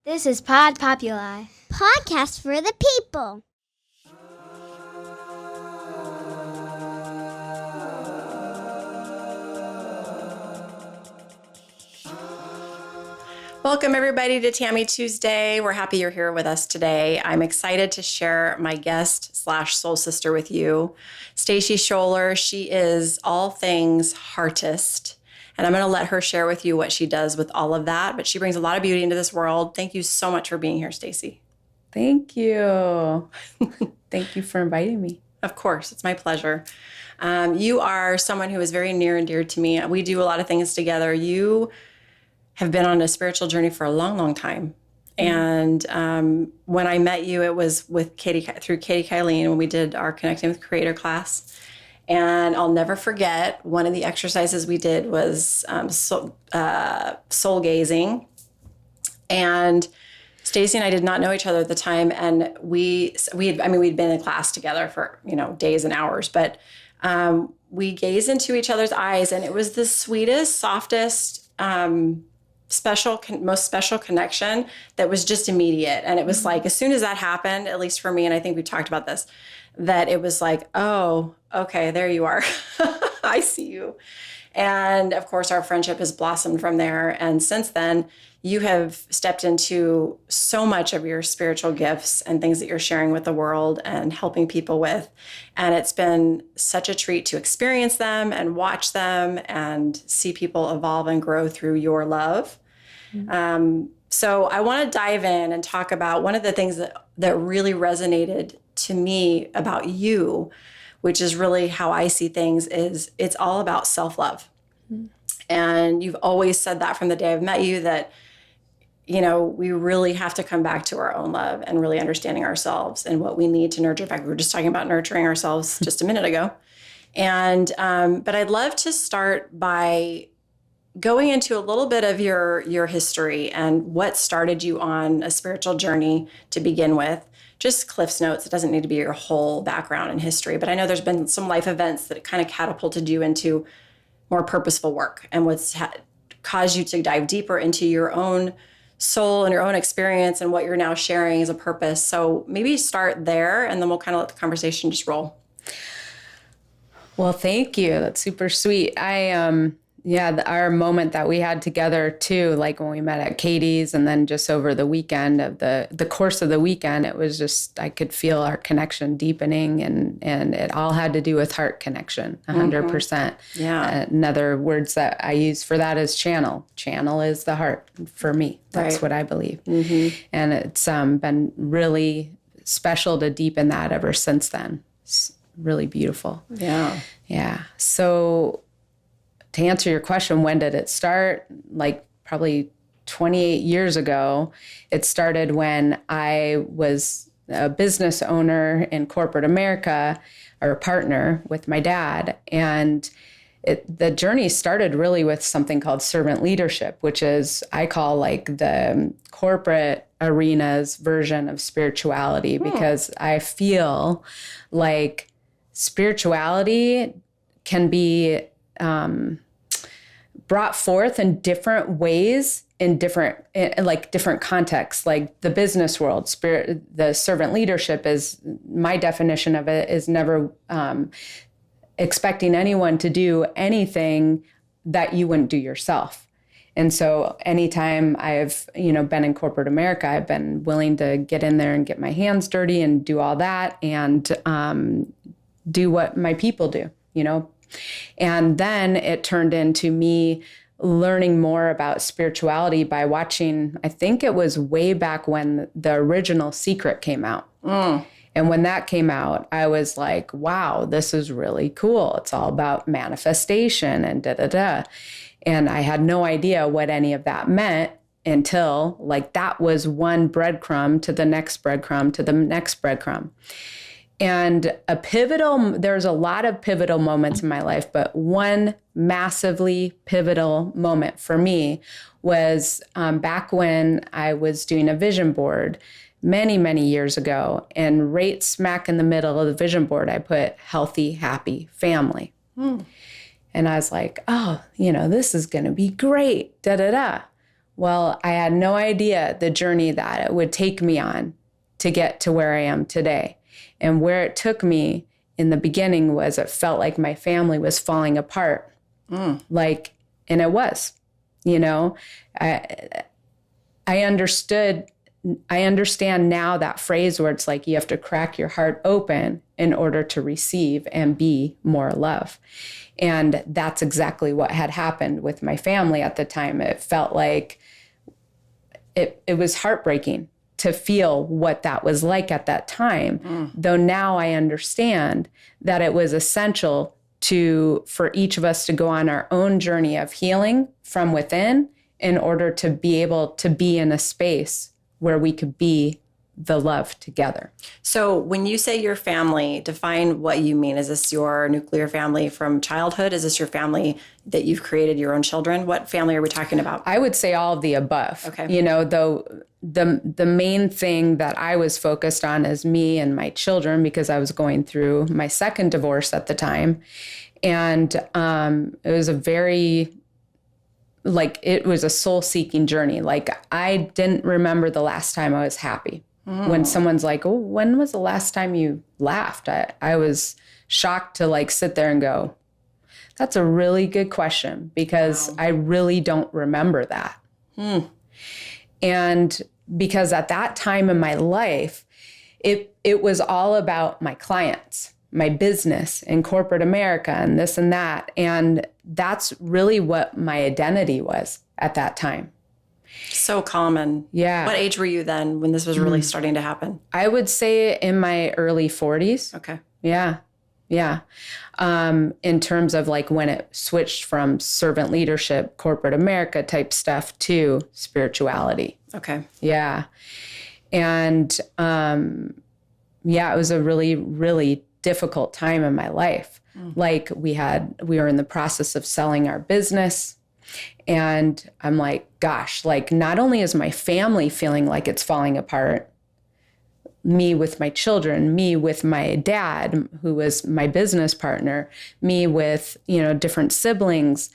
This is Pod Populi. Podcast for the people. Welcome, everybody, to Tammy Tuesday. We're happy you're here with us today. I'm excited to share my guest / soul sister with you, Stacie Sholer. She is all things HeARTist, and I'm going to let her share with you what she does with all of that. But she brings a lot of beauty into this world. Thank you so much for being here, Stacie. Thank you. Thank you for inviting me. Of course, it's my pleasure. You are someone who is very near and dear to me. We do a lot of things together. You have been on a spiritual journey for a long, long time. And when I met you, it was with through Katie Kylene when we did our Connecting with Creator class. And I'll never forget, one of the exercises we did was soul gazing. And Stacie and I did not know each other at the time. And we'd been in class together for, days and hours, but we gazed into each other's eyes, and it was the sweetest, softest, most special connection that was just immediate. And it was like, as soon as that happened, at least for me, and I think we talked about this, that it was like, oh, okay, there you are. I see you. And of course, our friendship has blossomed from there. And since then, you have stepped into so much of your spiritual gifts and things that you're sharing with the world and helping people with. And it's been such a treat to experience them and watch them and see people evolve and grow through your love. Mm-hmm. So I want to dive in and talk about one of the things that really resonated to me about you, which is really how I see things, is it's all about self-love. Mm-hmm. And you've always said that from the day I've met you, that we really have to come back to our own love and really understanding ourselves and what we need to nurture. In fact, we were just talking about nurturing ourselves just a minute ago. And, but I'd love to start by going into a little bit of your history and what started you on a spiritual journey to begin with. Just Cliff's Notes. It doesn't need to be your whole background and history, but I know there's been some life events that kind of catapulted you into more purposeful work and what's caused you to dive deeper into your own soul and your own experience and what you're now sharing as a purpose. So maybe start there, and then we'll kind of let the conversation just roll. Well, thank you. That's super sweet. Our moment that we had together too, like when we met at Katie's and then just over the weekend of the course of the weekend, it was just, I could feel our connection deepening, and it all had to do with heart connection, 100%. Mm-hmm. Yeah. Another words that I use for that is channel. Channel is the heart for me. That's right. What I believe. Mm-hmm. And it's been really special to deepen that ever since then. It's really beautiful. Yeah. Yeah. So to answer your question, when did it start? Like probably 28 years ago. It started when I was a business owner in corporate America, or a partner with my dad. And the journey started really with something called servant leadership, which is, I call like the corporate arena's version of spirituality, because I feel like spirituality can be brought forth in different ways in different contexts. Like the business world, the servant leadership is, my definition of it is never expecting anyone to do anything that you wouldn't do yourself. And so anytime I've, been in corporate America, I've been willing to get in there and get my hands dirty and do all that and do what my people do, And then it turned into me learning more about spirituality by watching, I think it was way back when the original Secret came out. Mm. And when that came out, I was like, wow, this is really cool. It's all about manifestation and da-da-da. And I had no idea what any of that meant until that was one breadcrumb to the next breadcrumb to the next breadcrumb. And there's a lot of pivotal moments in my life, but one massively pivotal moment for me was back when I was doing a vision board many, many years ago. And right smack in the middle of the vision board, I put healthy, happy family. And I was like, oh, this is going to be great, da-da-da. Well, I had no idea the journey that it would take me on to get to where I am today. And where it took me in the beginning was it felt like my family was falling apart. Like, and it was, you know, I understand now that phrase where it's like you have to crack your heart open in order to receive and be more love. And that's exactly what had happened with my family at the time. It felt like it was heartbreaking to feel what that was like at that time. Though now I understand that it was essential for each of us to go on our own journey of healing from within in order to be able to be in a space where we could be the love together. So when you say your family, define what you mean. Is this your nuclear family from childhood? Is this your family that you've created your own children? What family are we talking about? I would say all of the above. Okay. You know, though the main thing that I was focused on is me and my children, because I was going through my second divorce at the time. And it was it was a soul-seeking journey. Like, I didn't remember the last time I was happy. When someone's like, oh, when was the last time you laughed? I was shocked to like sit there and go, that's a really good question, because I really don't remember that. And because at that time in my life, it was all about my clients, my business in corporate America and this and that. And that's really what my identity was at that time. So common. Yeah. What age were you then when this was really starting to happen? I would say in my early 40s. Okay. Yeah. Yeah. In terms of like when it switched from servant leadership, corporate America type stuff to spirituality. Okay. Yeah. And it was a really, really difficult time in my life. Like we were in the process of selling our business. And I'm like, gosh, like not only is my family feeling like it's falling apart, me with my children, me with my dad, who was my business partner, me with, different siblings,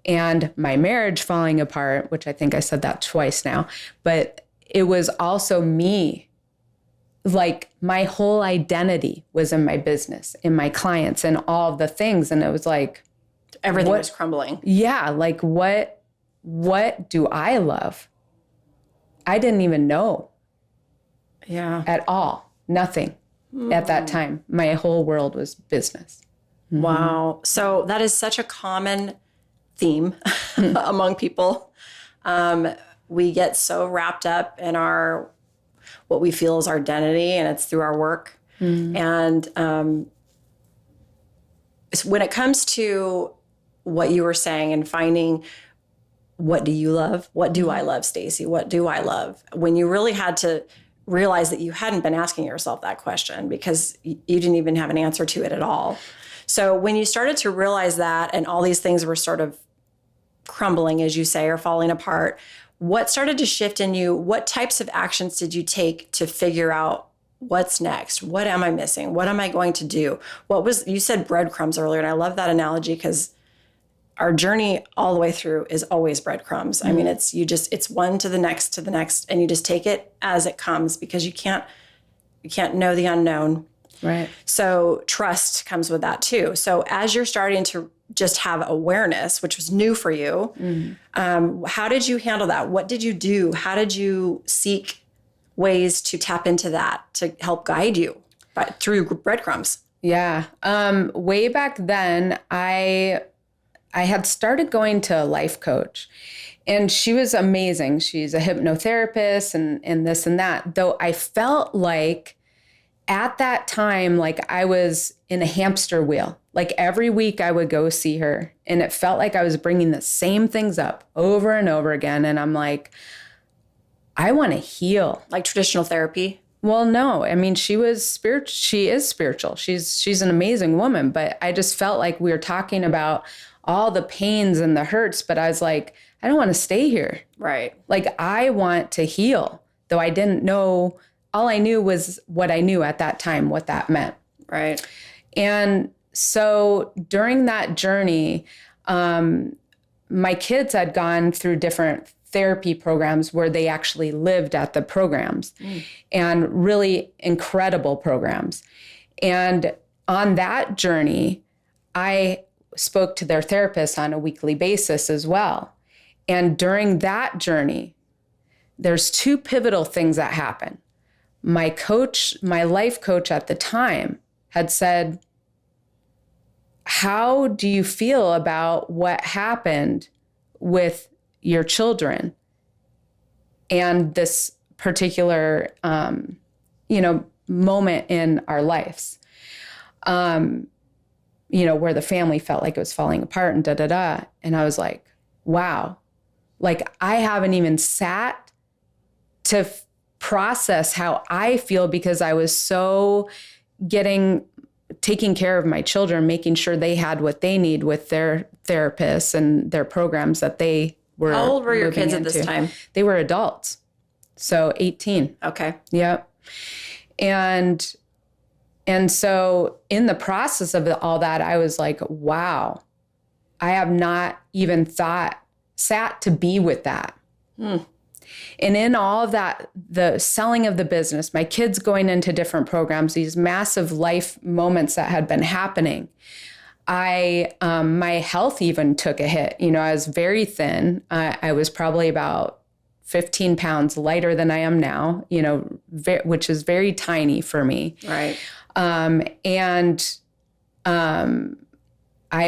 and my marriage falling apart, which I think I said that twice now, but it was also me. Like my whole identity was in my business, in my clients, and all of the things. And it was like, everything was crumbling. Yeah. Like what do I love? I didn't even know. Yeah. At all. Nothing at that time. My whole world was business. Wow. So that is such a common theme among people. We get so wrapped up in what we feel is our identity, and it's through our work. And when it comes to what you were saying and finding what do you love? What do I love, Stacie? What do I love? When you really had to realize that you hadn't been asking yourself that question because you didn't even have an answer to it at all. So when you started to realize that and all these things were sort of crumbling, as you say, or falling apart, what started to shift in you? What types of actions did you take to figure out what's next? What am I missing? What am I going to do? You said breadcrumbs earlier, and I love that analogy because our journey all the way through is always breadcrumbs. I mean, it's one to the next, and you just take it as it comes because you can't know the unknown. Right. So trust comes with that too. So as you're starting to just have awareness, which was new for you, how did you handle that? What did you do? How did you seek ways to tap into that to help guide you through breadcrumbs? Yeah. Way back then, I had started going to a life coach, and she was amazing. She's a hypnotherapist and this and that. Though I felt like at that time, like I was in a hamster wheel. Like every week I would go see her, and it felt like I was bringing the same things up over and over again. And I'm like, I want to heal. Like traditional therapy? Well, no. I mean, she is spiritual. She's an amazing woman, but I just felt like we were talking about all the pains and the hurts, but I was like, I don't want to stay here. Right. Like I want to heal, though I didn't know. All I knew was what I knew at that time, what that meant. Right. And so during that journey, my kids had gone through different therapy programs where they actually lived at the programs, and really incredible programs. And on that journey, I spoke to their therapist on a weekly basis as well. And during that journey, there's two pivotal things that happen. My life coach at the time had said, how do you feel about what happened with your children and this particular, moment in our lives, where the family felt like it was falling apart and da-da-da. And I was like, wow, like I haven't even sat to process how I feel, because I was so taking care of my children, making sure they had what they need with their therapists and their programs that they were. How old were your kids into. at this time? They were adults. So 18. Okay. Yep. And so in the process of all that, I was like, wow, I have not even sat to be with that. And in all of that, the selling of the business, my kids going into different programs, these massive life moments that had been happening, my health even took a hit. I was very thin. I was probably about 15 pounds lighter than I am now, which is very tiny for me. Right. I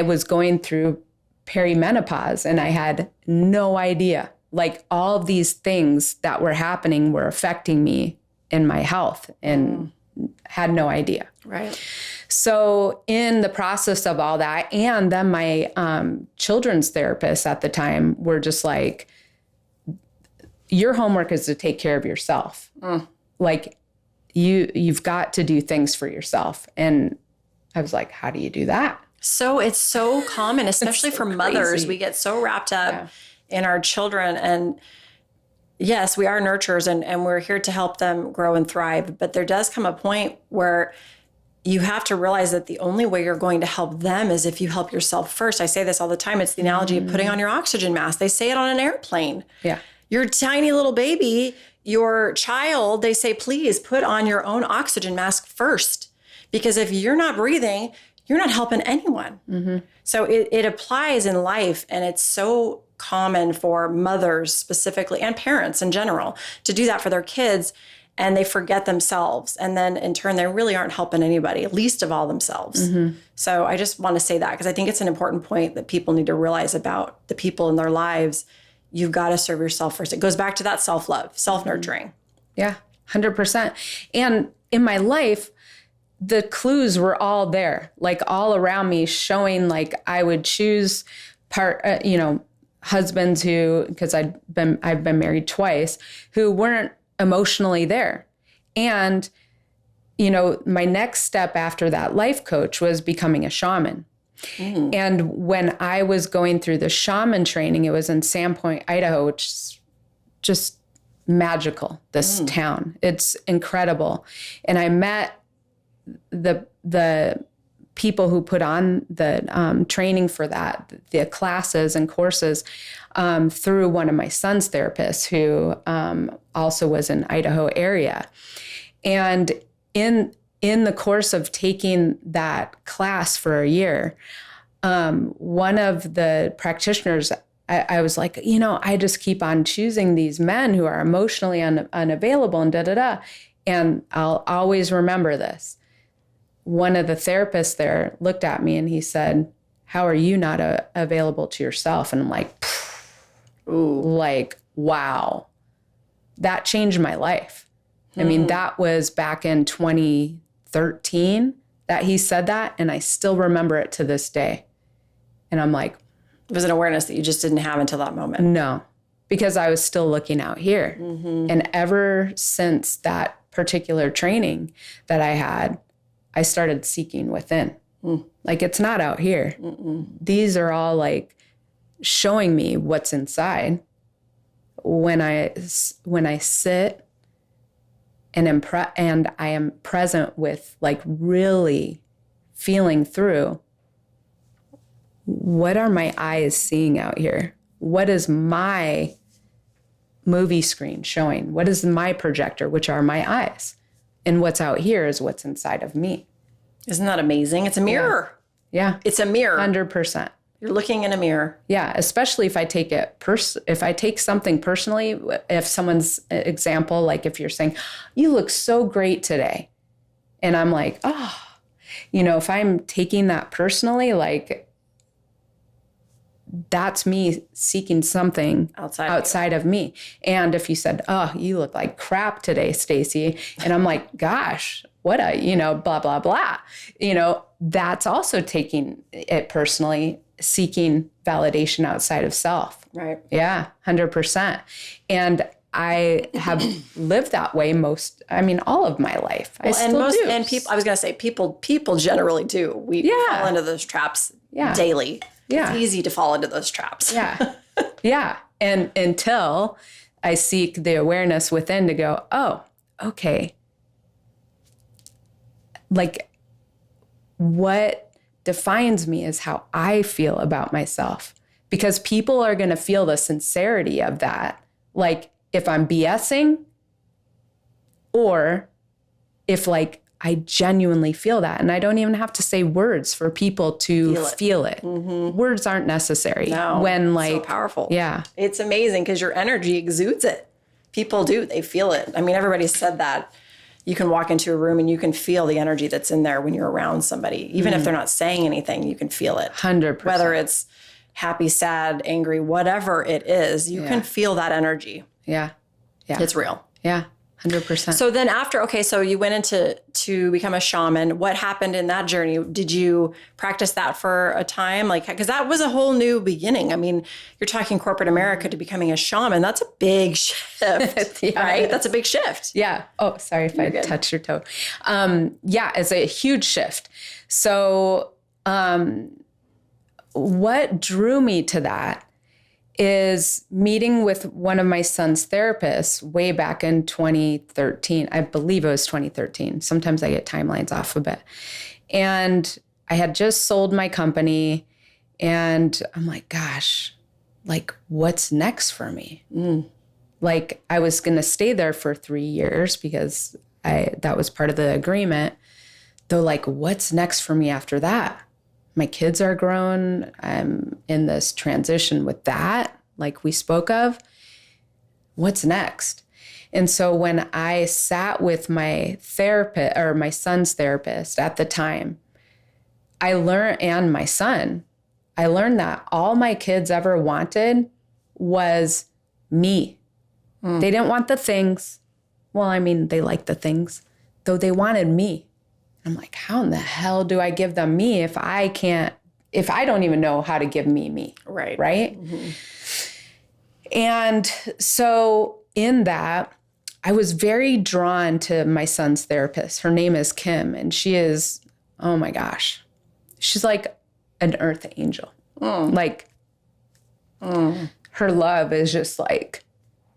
was going through perimenopause, and I had no idea. Like all of these things that were happening were affecting me in my health, and had no idea. Right. So in the process of all that, and then my children's therapists at the time were just like, your homework is to take care of yourself. Like you've got to do things for yourself. And I was like, how do you do that? So it's so common, especially for mothers. crazy. We get so wrapped up in our children, and yes, we are nurturers and we're here to help them grow and thrive. But there does come a point where you have to realize that the only way you're going to help them is if you help yourself first. I say this all the time. It's the analogy of putting on your oxygen mask. They say it on an airplane. Yeah. Your tiny little baby, your child, they say, please put on your own oxygen mask first. Because if you're not breathing, you're not helping anyone. So it applies in life, and it's so common for mothers specifically, and parents in general, to do that for their kids, and they forget themselves. And then in turn, they really aren't helping anybody, least of all themselves. So I just want to say that, because I think it's an important point that people need to realize about the people in their lives. You've got to serve yourself first. It goes back to that self-love, self-nurturing. Yeah, 100%. And in my life, the clues were all there, like all around me, showing like I would choose husbands who, because I've been married twice, who weren't emotionally there. And, my next step after that life coach was becoming a shaman. And when I was going through the shaman training, it was in Sandpoint, Idaho, which is just magical, this town. It's incredible. And I met the people who put on the training for that, the classes and courses, through one of my son's therapists who also was in Idaho area. And in the course of taking that class for a year, one of the practitioners, I was like, I just keep on choosing these men who are emotionally unavailable and da-da-da. And I'll always remember this. One of the therapists there looked at me and he said, how are you not available to yourself? And I'm like, ooh, like, wow, that changed my life. I mean, that was back in 2013 that he said that. And I still remember it to this day. And I'm like, It was an awareness that you just didn't have until that moment. No, because I was still looking out here. And ever since that particular training that I had, I started seeking within. Like, it's not out here. These are all like showing me what's inside. When I sit and I am present with, like, really feeling through, what are my eyes seeing out here? What is my movie screen showing? What is my projector, which are my eyes? And what's out here is what's inside of me. Isn't that amazing? It's a mirror. Yeah. It's a mirror. 100%. You're looking in a mirror. Yeah, especially if I take it if I take something personally, if someone's example, like if you're saying, you look so great today. And I'm like, oh, if I'm taking that personally, like that's me seeking something outside of me. And if you said, oh, you look like crap today, Stacie. And I'm like, gosh, what blah, blah, blah. That's also taking it personally, seeking validation outside of self. Right. Yeah, 100%. And I have lived that way all of my life. Well, and people, I was going to say people generally do. We fall into those traps daily. Yeah. It's easy to fall into those traps. Yeah. Yeah. And until I seek the awareness within to go, oh, okay. Like what defines me is how I feel about myself, because people are going to feel the sincerity of that. Like if I'm BSing or if like I genuinely feel that, and I don't even have to say words for people to feel it. Mm-hmm. Words aren't necessary. No, when like so powerful. Yeah. It's amazing because your energy exudes it. People do, they feel it. I mean, everybody said that. You can walk into a room and you can feel the energy that's in there when you're around somebody. Even if they're not saying anything, you can feel it. 100%. Whether it's happy, sad, angry, whatever it is, you can feel that energy. Yeah. Yeah. It's real. Yeah. 100%. So then so you went to become a shaman. What happened in that journey? Did you practice that for a time? Like, because that was a whole new beginning. I mean, you're talking corporate America to becoming a shaman. That's a big shift, right? That's a big shift. Yeah. Oh, sorry if I touched your toe. Yeah, it's a huge shift. So what drew me to that is meeting with one of my son's therapists way back in 2013. I believe it was 2013. Sometimes I get timelines off a bit. And I had just sold my company and I'm like, gosh, like what's next for me? Like I was going to stay there for 3 years because that was part of the agreement. Though like, what's next for me after that? My kids are grown. I'm in this transition with that, like we spoke of. What's next? And so when I sat with my therapist or my son's therapist at the time, I learned, and my son, I learned that all my kids ever wanted was me. They didn't want the things. Well, I mean, they liked the things, though they wanted me. I'm like, how in the hell do I give them me if I don't even know how to give me? Right. Right. Mm-hmm. And so in that, I was very drawn to my son's therapist. Her name is Kim, and she is, oh my gosh, she's like an earth angel. Like her love is just like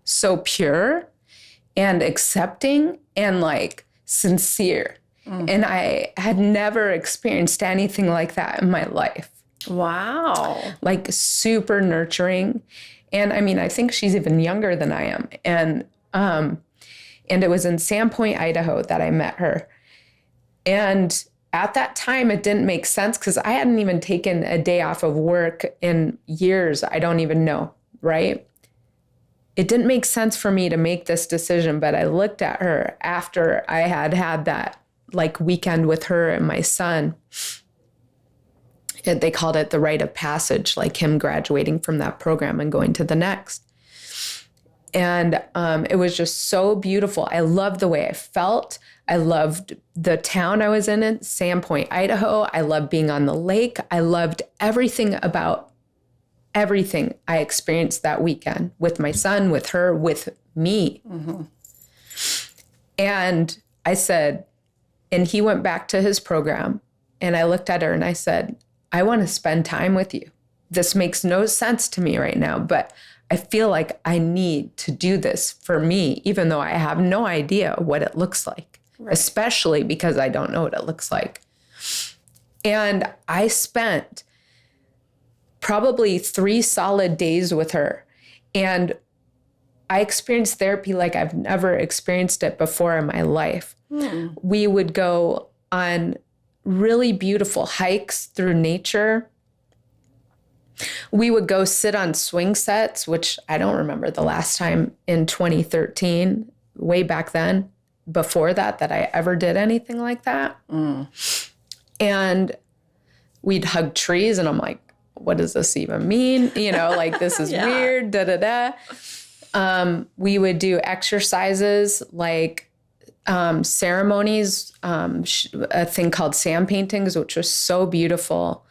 so pure and accepting and like sincere. And I had never experienced anything like that in my life. Wow. Like super nurturing. And I mean, I think she's even younger than I am. And it was in Sandpoint, Idaho that I met her. And at that time, it didn't make sense because I hadn't even taken a day off of work in years. I don't even know, right? It didn't make sense for me to make this decision, but I looked at her after I had that like weekend with her and my son. They called it the rite of passage, like him graduating from that program and going to the next. And it was just so beautiful. I loved the way I felt. I loved the town I was in Sandpoint, Idaho. I loved being on the lake. I loved everything about everything I experienced that weekend with my son, with her, with me. Mm-hmm. And I said, and he went back to his program, and I looked at her and I said, I want to spend time with you. This makes no sense to me right now, but I feel like I need to do this for me, even though I have no idea what it looks like, especially because I don't know what it looks like. And I spent probably 3 solid days with her. And I experienced therapy like I've never experienced it before in my life. We would go on really beautiful hikes through nature. We would go sit on swing sets, which I don't remember the last time in 2013, way back then, before that I ever did anything like that. And we'd hug trees, and I'm like, what does this even mean? Like, this is weird, we would do exercises like ceremonies, a thing called sand paintings, which was so beautiful.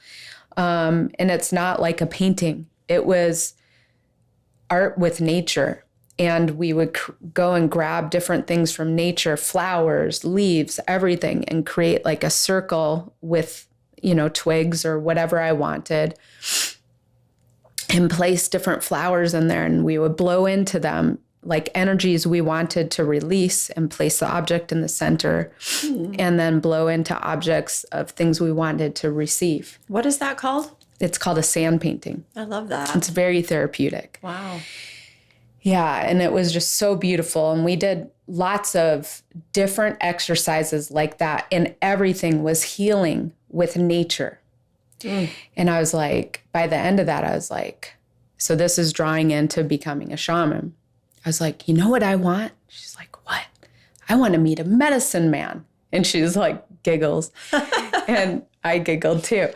And it's not like a painting. It was art with nature. And we would go and grab different things from nature, flowers, leaves, everything, and create like a circle with, twigs or whatever I wanted, and place different flowers in there. And we would blow into them like energies we wanted to release and place the object in the center, and then blow into objects of things we wanted to receive. What is that called? It's called a sand painting. I love that. It's very therapeutic. Wow. Yeah, and it was just so beautiful. And we did lots of different exercises like that, and everything was healing with nature. And I was like, by the end of that, I was like, so this is drawing into becoming a shaman. I was like, you know what I want? She's like, what? I want to meet a medicine man. And she's like, giggles. And I giggled too.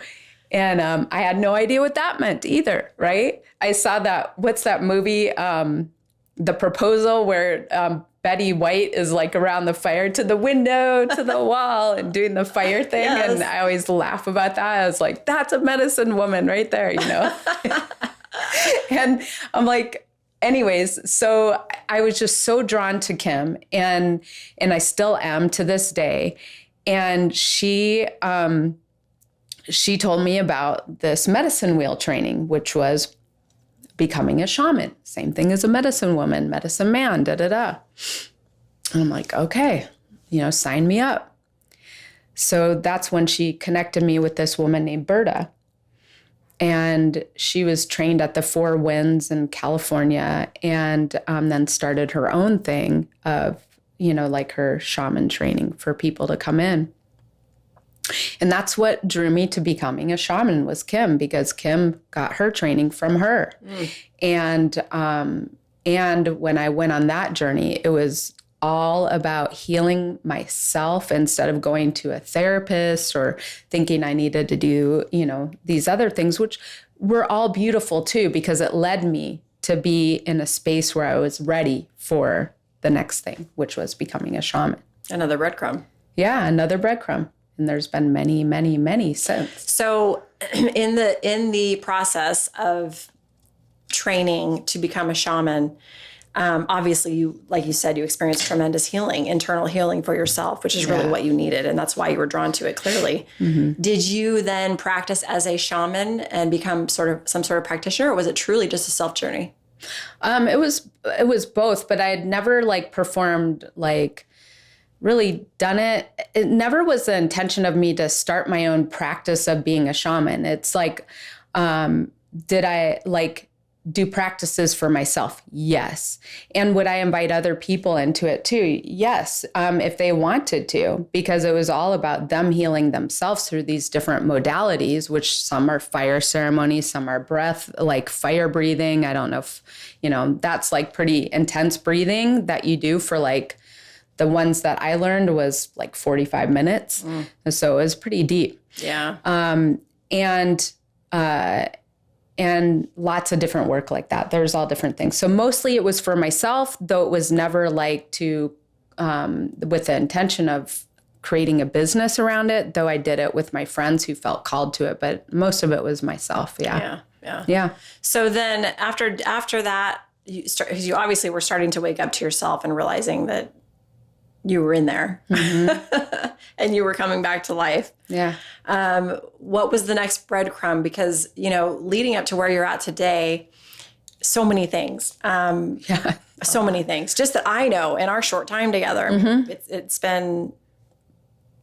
And I had no idea what that meant either, right? I saw that, what's that movie, The Proposal, where Betty White is like around the fire, to the window, to the wall, and doing the fire thing. Yes. And I always laugh about that. I was like, that's a medicine woman right there, And I'm like, anyways, so I was just so drawn to Kim, and I still am to this day. And she told me about this medicine wheel training, which was becoming a shaman. Same thing as a medicine woman, medicine man, And I'm like, okay, sign me up. So that's when she connected me with this woman named Berta. And she was trained at the Four Winds in California, and then started her own thing of, like her shaman training for people to come in. And that's what drew me to becoming a shaman, was Kim, because Kim got her training from her. And when I went on that journey, it was all about healing myself instead of going to a therapist or thinking I needed to do, these other things, which were all beautiful too, because it led me to be in a space where I was ready for the next thing, which was becoming a shaman. Another breadcrumb. Yeah, another breadcrumb. And there's been many, many, many since. So in the process of training to become a shaman, obviously, you, like you said, you experienced tremendous healing, internal healing for yourself, which is really what you needed. And that's why you were drawn to it, clearly. Did you then practice as a shaman and become some sort of practitioner, or was it truly just a self journey? It was both, but I had never performed, really done it. It never was the intention of me to start my own practice of being a shaman. It's did I do practices for myself? Yes. And would I invite other people into it too? Yes. If they wanted to, because it was all about them healing themselves through these different modalities, which some are fire ceremonies, some are breath, like fire breathing. I don't know if, that's pretty intense breathing that you do for the ones that I learned was 45 minutes. So it was pretty deep. Yeah. And lots of different work like that. There's all different things. So mostly it was for myself, though it was never with the intention of creating a business around it, though I did it with my friends who felt called to it. But most of it was myself. Yeah. So then after that, you obviously were starting to wake up to yourself and realizing that you were in there and you were coming back to life. Yeah. What was the next breadcrumb? Because, leading up to where you're at today, so many things. So many things. Just that I know in our short time together. It's been,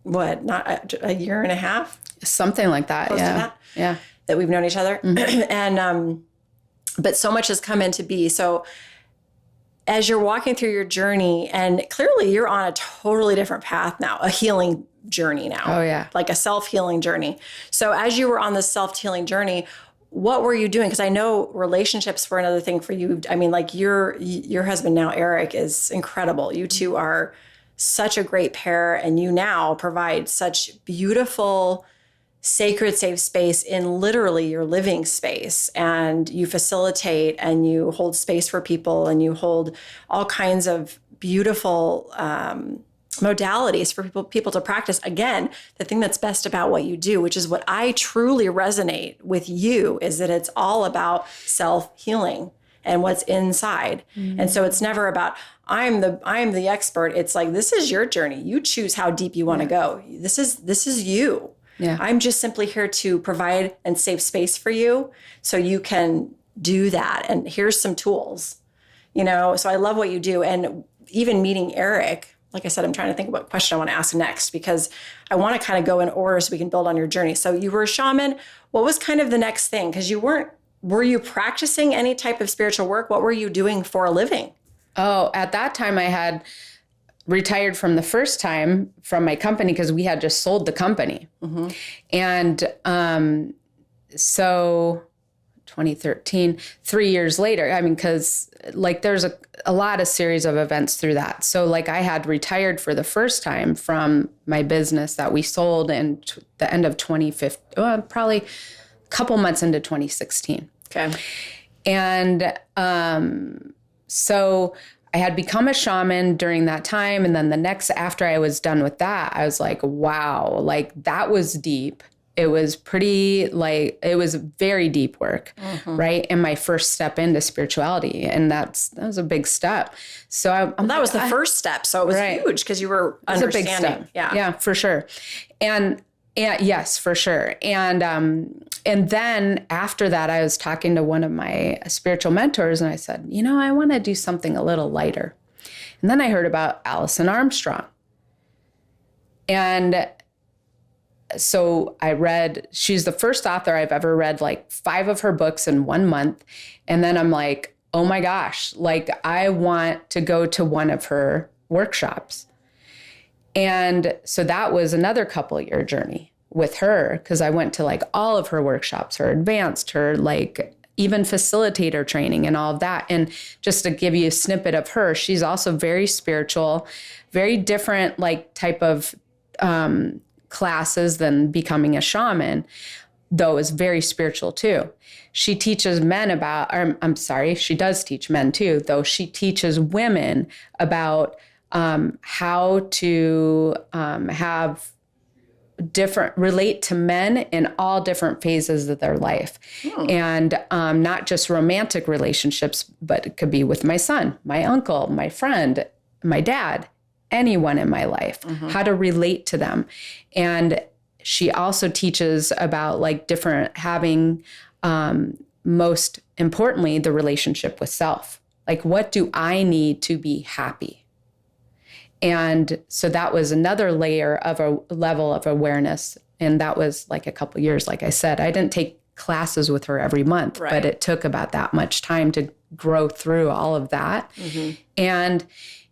not a year and a half? Something like that. Close to that? Yeah. That we've known each other. And, but so much has come into be. So, as you're walking through your journey, and clearly you're on a totally different path now, a healing journey now. Oh, yeah. Like a self-healing journey. So as you were on this self-healing journey, what were you doing? Because I know relationships were another thing for you. I mean, like your husband now, Eric, is incredible. You two are such a great pair, and you now provide such beautiful, sacred, safe space in literally your living space. And you facilitate and you hold space for people, and you hold all kinds of beautiful modalities for people to practice. Again, the thing that's best about what you do, which is what I truly resonate with you, is that it's all about self-healing and what's inside. And so it's never about I'm the expert. It's like, this is your journey. You choose how deep you want to go. This is you. Yeah. I'm just simply here to provide and save space for you so you can do that. And here's some tools, so I love what you do. And even meeting Eric, like I said, I'm trying to think of what question I want to ask next, because I want to kind of go in order so we can build on your journey. So you were a shaman. What was kind of the next thing? Because were you practicing any type of spiritual work? What were you doing for a living? Oh, at that time I had retired from the first time from my company because we had just sold the company. Mm-hmm. And so 2013, 3 years later, because like there's a lot of series of events through that. So like I had retired for the first time from my business that we sold in the end of 2015, probably a couple months into 2016. Okay. And so I had become a shaman during that time. And then after I was done with that, I was like, wow, like that was deep. It was it was very deep work, right? And my first step into spirituality. And that was a big step. So that was the first step. So it was huge because you were understanding. It was a big step. Yeah, for sure. And yes, for sure. And then after that, I was talking to one of my spiritual mentors and I said, I want to do something a little lighter. And then I heard about Alison Armstrong. And so she's the first author I've ever read like 5 of her books in 1 month. And then I'm like, oh my gosh, like I want to go to one of her workshops. And so that was another couple-year journey with her, because I went to like all of her workshops, her advanced, her like even facilitator training and all of that. And just to give you a snippet of her, she's also very spiritual, very different like type of classes than becoming a shaman, though is very spiritual too. She teaches she does teach men too, though she teaches women about how to relate to men in all different phases of their life. And not just romantic relationships, but it could be with my son, my uncle, my friend, my dad, anyone in my life, how to relate to them. And she also teaches about like having, most importantly, the relationship with self. Like, what do I need to be happy? And so that was another layer of a level of awareness. And that was like a couple years, like I said. I didn't take classes with her every month, but it took about that much time to grow through all of that. And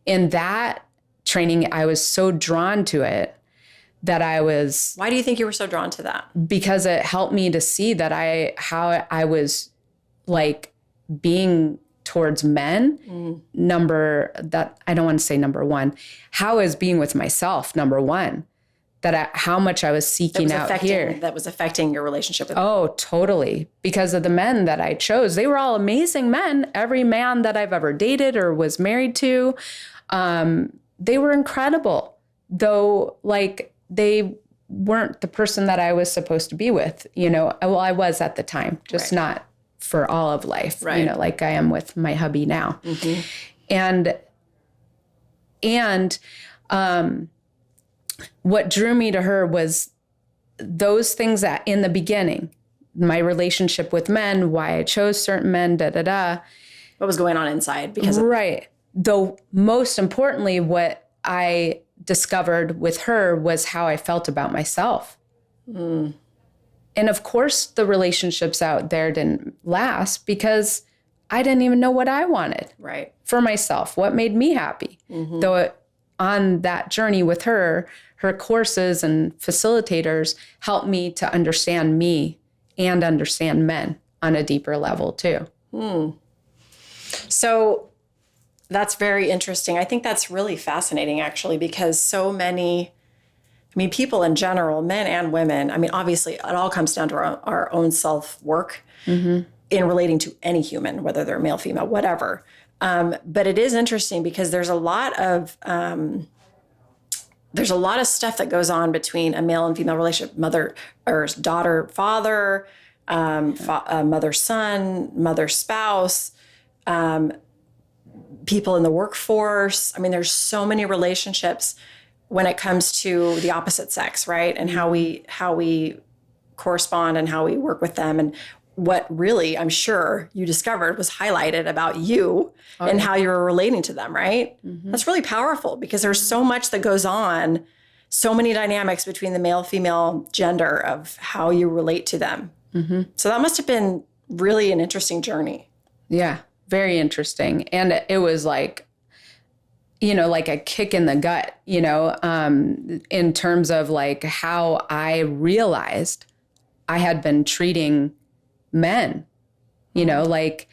in that training, I was so drawn to it that I was... Why do you think you were so drawn to that? Because it helped me to see that how I was like being towards men, I don't want to say number one, how I was being with myself, number one, how much I was seeking out here. That was affecting your relationship with Oh, totally. Because of the men that I chose. They were all amazing men. Every man that I've ever dated or was married to, they were incredible. Though, like, they weren't the person that I was supposed to be with. Well, I was at the time, just not for all of life, like I am with my hubby now. And what drew me to her was those things that in the beginning, my relationship with men, why I chose certain men, What was going on inside? Though most importantly, what I discovered with her was how I felt about myself. And of course, the relationships out there didn't last because I didn't even know what I wanted Right. for myself, what made me happy. Though on that journey with her courses and facilitators helped me to understand me and understand men on a deeper level too. So that's very interesting. I think that's really fascinating, actually, because so many, people in general, men and women, obviously it all comes down to our own self-work in relating to any human, whether they're male, female, whatever. But it is interesting because there's a lot of stuff that goes on between a male and female relationship, mother or daughter, father, mother, son, mother, spouse, people in the workforce. There's so many relationships when it comes to the opposite sex, right? And how we correspond and how we work with them. And what really, I'm sure you discovered was highlighted about you and how you're relating to them, right? That's really powerful because there's so much that goes on, so many dynamics between the male, female gender of how you relate to them. So that must have been really an interesting journey. Yeah, very interesting. And it was like, like a kick in the gut, in terms of like how I realized I had been treating men, like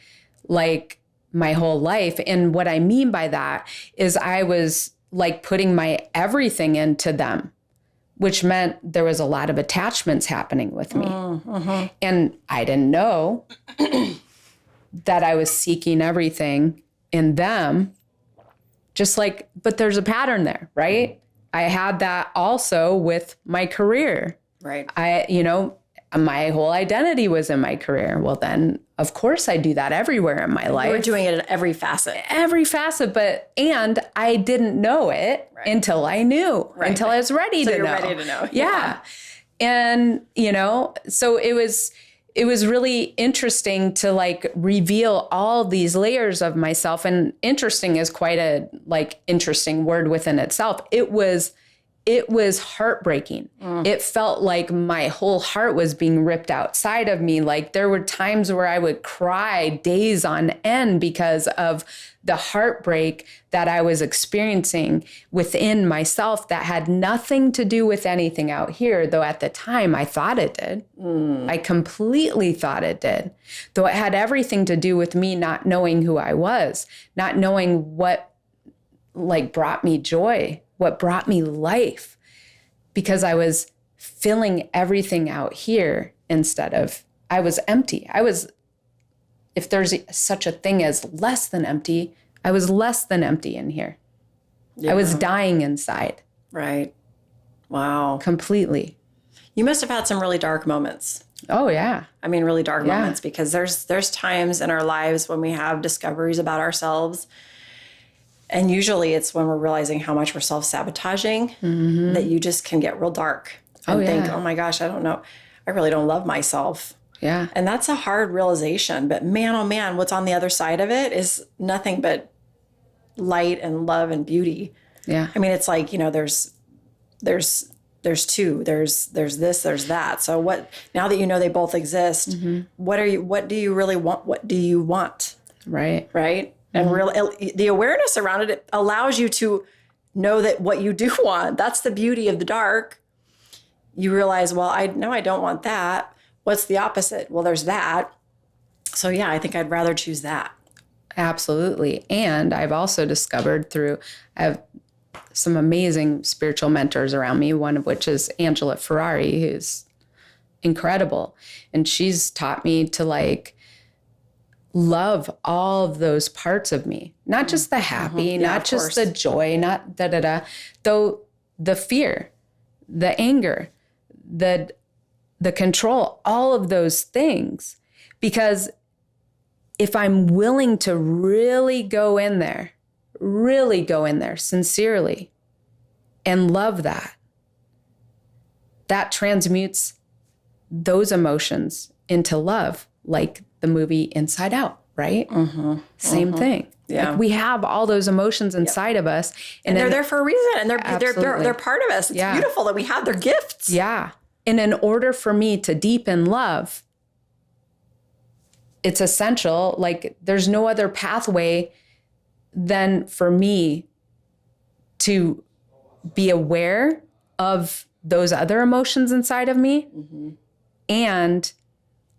my whole life. And what I mean by that is I was like putting my everything into them, which meant there was a lot of attachments happening with me. And I didn't know that I was seeking everything in them, but there's a pattern there, right? I had that also with my career. Right. My whole identity was in my career. Well, then, of course, I do that everywhere in my life. You were doing it in every facet. And I didn't know it until I knew, until I was ready to know. Ready to know. Yeah. And, so it was really interesting to like reveal all these layers of myself. And interesting is quite a interesting word within itself. It was heartbreaking. It felt like my whole heart was being ripped outside of me. Like there were times where I would cry days on end because of the heartbreak that I was experiencing within myself that had nothing to do with anything out here, though at the time I thought it did. I completely thought it did, though it had everything to do with me not knowing who I was, not knowing what brought me joy, what brought me life, because I was filling everything out here instead of, I was empty. If there's such a thing as less than empty, I was less than empty in here. Yeah. I was dying inside. Right. Wow. Completely. You must have had some really dark moments. Oh, yeah. Really dark moments, because there's times in our lives when we have discoveries about ourselves. And usually it's when we're realizing how much we're self-sabotaging that you just can get real dark and think, oh my gosh, I don't know. I really don't love myself. Yeah. And that's a hard realization. But man, oh man, what's on the other side of it is nothing but light and love and beauty. Yeah. It's like, there's two, there's this, there's that. So what, now that you know they both exist, what do you really want? What do you want? Right. Right. And the awareness around it allows you to know that what you do want, that's the beauty of the dark. You realize, well, I don't want that. What's the opposite? Well, there's that. So yeah, I think I'd rather choose that. Absolutely. And I've also discovered I have some amazing spiritual mentors around me, one of which is Angela Ferrari, who's incredible. And she's taught me to love all of those parts of me, not just the happy, not just the joy, not though the fear, the anger, the control, all of those things. Because if I'm willing to really go in there sincerely and love that transmutes those emotions into love, like the movie Inside Out, right? Same thing. Yeah. We have all those emotions inside of us. And they're there for a reason. And they're part of us. It's beautiful that we have their gifts. Yeah. And in order for me to deepen love, it's essential. Like there's no other pathway than for me to be aware of those other emotions inside of me and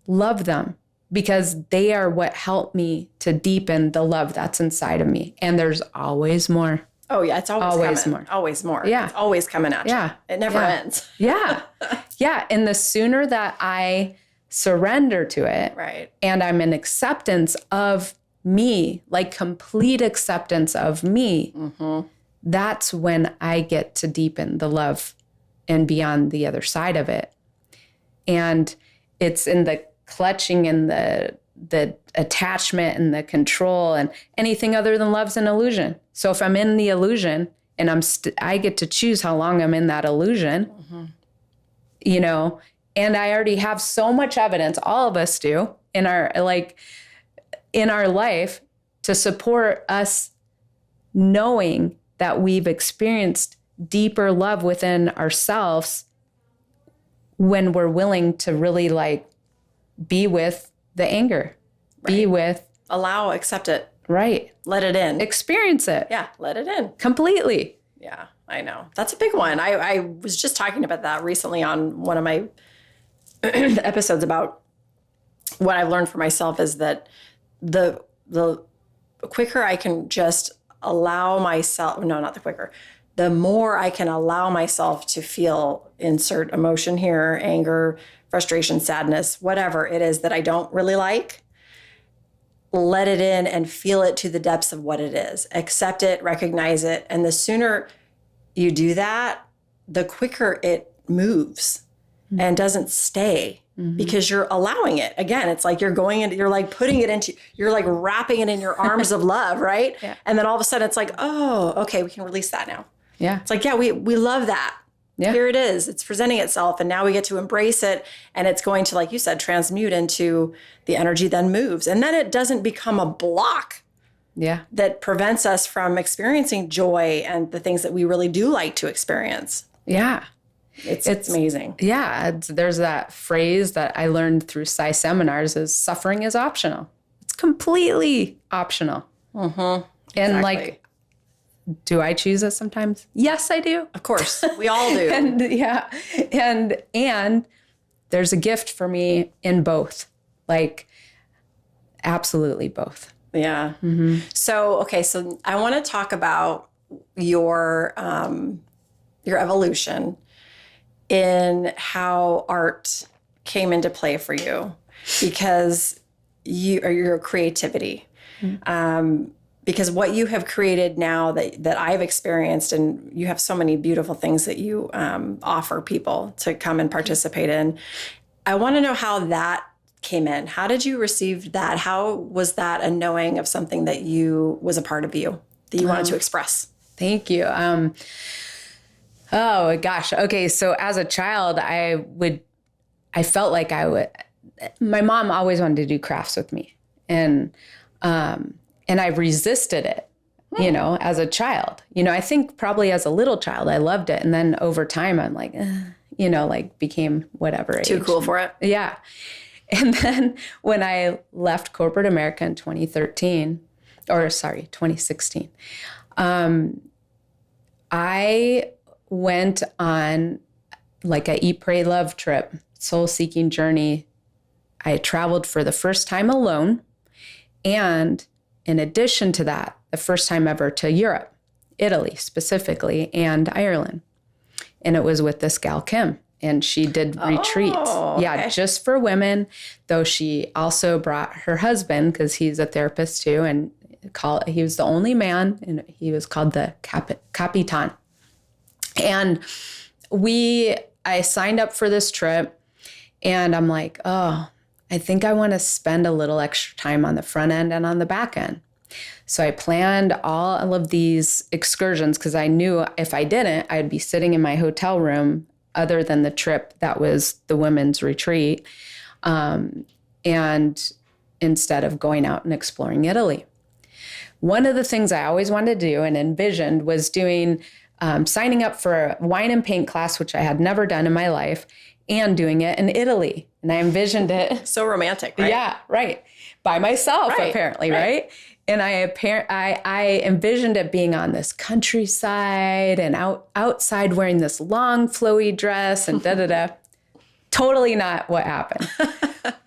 love them, because they are what help me to deepen the love that's inside of me. And there's always more. Oh yeah, it's always coming. More. Always more. Yeah. It's always coming at you. Yeah. It never ends. Yeah. Yeah. And the sooner that I surrender to it, Right. and I'm in acceptance of me, like complete acceptance of me, that's when I get to deepen the love and be on the other side of it. And it's in the clutching and the attachment and the control, and anything other than love's an illusion. So if I'm in the illusion and I get to choose how long I'm in that illusion, you know, and I already have so much evidence, all of us do, in our life to support us knowing that we've experienced deeper love within ourselves when we're willing to really like be with the anger, be with, Allow, accept it, right, let it in. experience it. Yeah, let it in. Completely. Yeah, I know. That's a big one. I was just talking about that recently on one of my episodes about what I've learned for myself is that the quicker I can just allow myself, no, not the quicker, the more I can allow myself to feel, insert emotion here, anger, frustration, sadness, whatever it is that I don't really like, let it in and feel it to the depths of what it is. Accept it, recognize it. And the sooner you do that, the quicker it moves and doesn't stay because you're allowing it. Again, it's like you're going into, you're like putting it into, you're like wrapping it in your arms of love, right? Yeah. And then all of a sudden it's like, oh, okay, we can release that now. Yeah. It's like, yeah, we love that. Yeah. Here it is. It's presenting itself. And now we get to embrace it. And it's going to, like you said, transmute into the energy then moves. And then it doesn't become a block Yeah. that prevents us from experiencing joy and the things that we really do like to experience. Yeah. It's amazing. Yeah. There's that phrase that I learned through Psi seminars is suffering is optional. It's completely optional. And Exactly. like, do I choose it sometimes? Yes, I do. Of course, we all do. And yeah. And there's a gift for me in both. Like, absolutely both. Yeah. So, okay. So I want to talk about your evolution in how art came into play for you, because your creativity. Because what you have created now that I've experienced, and you have so many beautiful things that you offer people to come and participate in. I want to know how that came in. How did you receive that? How was that a knowing of something that was a part of you that you wanted to express? Thank you. Oh gosh. Okay. So as a child, I felt like my mom always wanted to do crafts with me, and I resisted it, you know, as a child. You know, I think probably as a little child, I loved it. And then over time, I'm like, you know, like became whatever Too age. cool for it. Yeah. And then when I left corporate America in 2016, I went on like a Eat, Pray, Love trip, soul-seeking journey. I traveled for the first time alone. And in addition to that, the first time ever to Europe, Italy specifically, and Ireland. And it was with this gal, Kim. And she did retreats. Yeah, okay. just for women, though she also brought her husband, because he's a therapist too, and he was the only man, and he was called the Capitan. And I signed up for this trip, and I'm like, oh, I think I want to spend a little extra time on the front end and on the back end. So I planned all of these excursions because I knew if I didn't, I'd be sitting in my hotel room other than the trip that was the women's retreat, and instead of going out and exploring Italy. One of the things I always wanted to do and envisioned was doing signing up for a wine and paint class, which I had never done in my life, and doing it in Italy. And I envisioned it. So romantic, right? Yeah, right. By myself, Right, apparently, right. right? And I envisioned it being on this countryside and outside wearing this long flowy dress and da-da-da. Totally not what happened.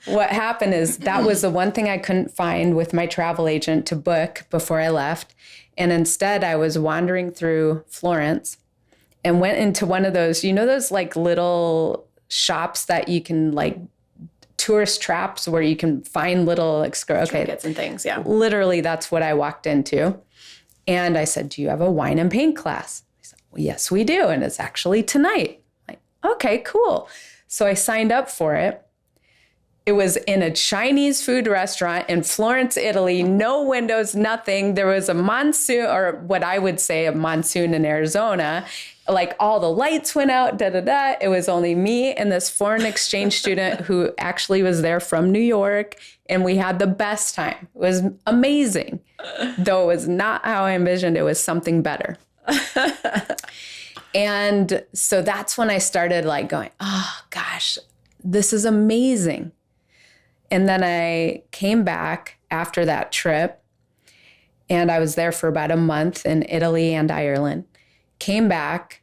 What happened is that was the one thing I couldn't find with my travel agent to book before I left. And instead, I was wandering through Florence and went into one of those, those like little shops that you can like tourist traps where you can find little Trinkets and things, yeah. Literally, that's what I walked into. And I said, do you have a wine and paint class? I said, well, yes, we do. And it's actually tonight. I'm like, okay, cool. So I signed up for it. It was in a Chinese food restaurant in Florence, Italy, no windows, nothing. There was a monsoon, or what I would say a monsoon in Arizona. Like all the lights went out, da-da-da. It was only me and this foreign exchange student who actually was there from New York. And we had the best time. It was amazing. Though it was not how I envisioned it. It was something better. And so that's when I started like going, oh gosh, this is amazing. And then I came back after that trip and I was there for about a month in Italy and Ireland. Came back,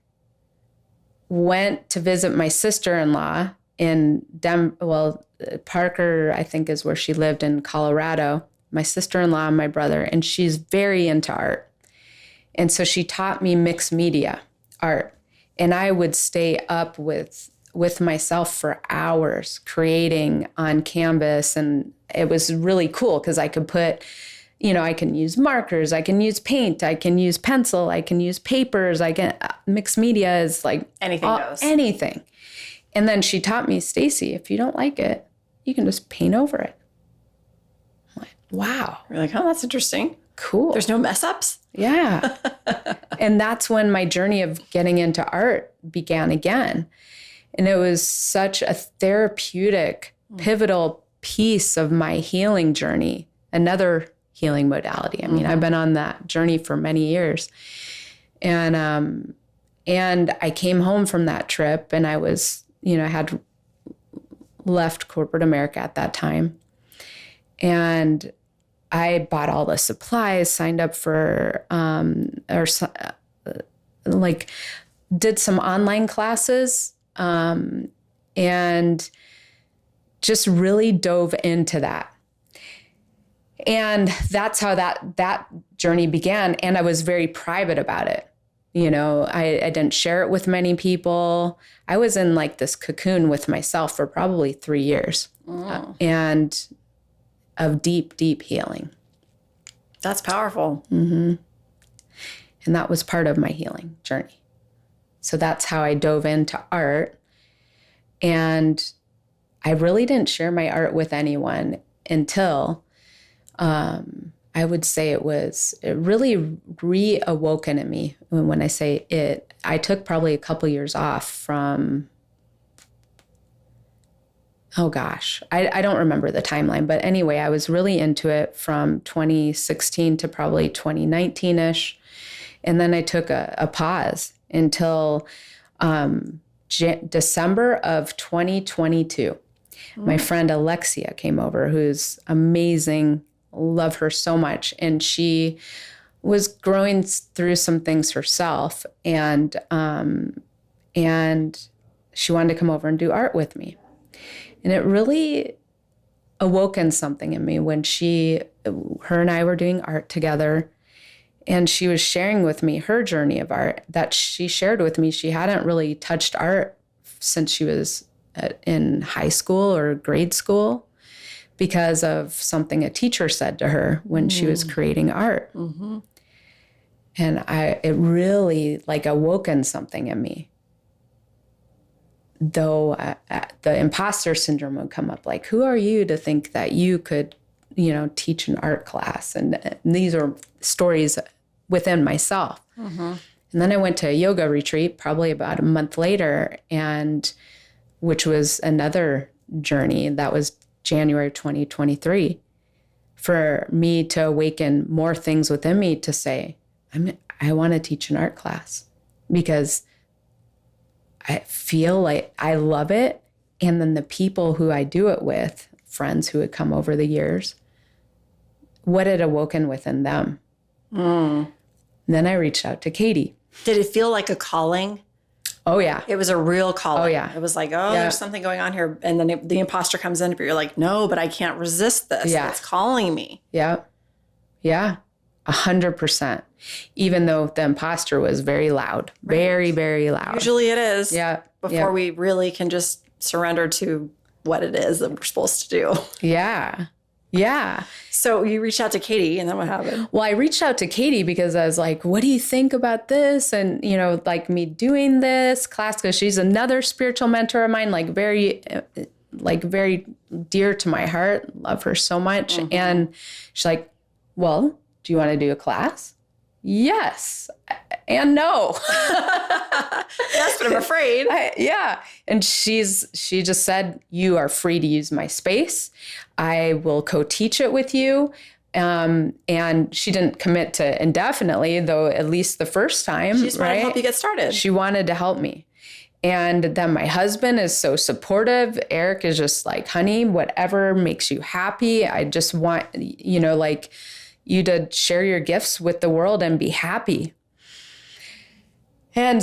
went to visit my sister-in-law in Parker, I think is where she lived in Colorado. My sister-in-law and my brother, and she's very into art. And so she taught me mixed media art. And I would stay up with myself for hours creating on canvas. And it was really cool because I could put, I can use markers, I can use paint, I can use pencil, I can use papers, mixed media is like anything goes. Anything. And then she taught me, Stacie, if you don't like it, you can just paint over it. I'm like, wow. You're like, oh, that's interesting. Cool. There's no mess ups? Yeah. And that's when my journey of getting into art began again. And it was such a therapeutic, pivotal piece of my healing journey, another healing modality. I mean, I've been on that journey for many years. And I came home from that trip and I was, I had left corporate America at that time. And I bought all the supplies, signed up for, did some online classes, and just really dove into that. And that's how that journey began. And I was very private about it. I didn't share it with many people. I was in like this cocoon with myself for probably 3 years. And of deep, deep healing. That's powerful. Mm-hmm. And that was part of my healing journey. So that's how I dove into art. And I really didn't share my art with anyone until I would say it really reawoken in me. When I say it, I took probably a couple years off from, oh gosh, I don't remember the timeline. But anyway, I was really into it from 2016 to probably 2019-ish. And then I took a pause until December of 2022. My friend Alexia came over, who's amazing. Love her so much. And she was growing through some things herself. And she wanted to come over and do art with me. And it really awoken something in me when her and I were doing art together. And she was sharing with me her journey of art that she shared with me. She hadn't really touched art since she was in high school or grade school because of something a teacher said to her when she was creating art. Mm-hmm. And it really awoken something in me. Though the imposter syndrome would come up, like, who are you to think that you could, teach an art class? And these are stories within myself. Mm-hmm. And then I went to a yoga retreat probably about a month later, which was another journey. That was January 2023, for me to awaken more things within me to say, I want to teach an art class. because I feel like I love it. And then the people who I do it with, friends who had come over the years, what had awoken within them. Then I reached out to Katie. Did it feel like a calling? Oh, yeah. It was a real calling. Oh, yeah. It was like, there's something going on here. And then the imposter comes in, but you're like, no, but I can't resist this. Yeah. It's calling me. Yeah. Yeah. 100%. Even though the imposter was very loud, very, very loud. Usually it is. Yeah. Before we really can just surrender to what it is that we're supposed to do. Yeah. Yeah. So you reached out to Katie, and then what happened? Well, I reached out to Katie because I was like, what do you think about this? And, like me doing this class, because she's another spiritual mentor of mine, very dear to my heart. Love her so much. Mm-hmm. And she's like, well, do you want to do a class? Yes. And no. Yes, but I'm afraid. Yeah. And she just said, you are free to use my space. I will co-teach it with you. And she didn't commit to indefinitely, though at least the first time. She just wanted to help you get started. She wanted to help me. And then my husband is so supportive. Eric is just like, honey, whatever makes you happy. I just want, you to share your gifts with the world and be happy. And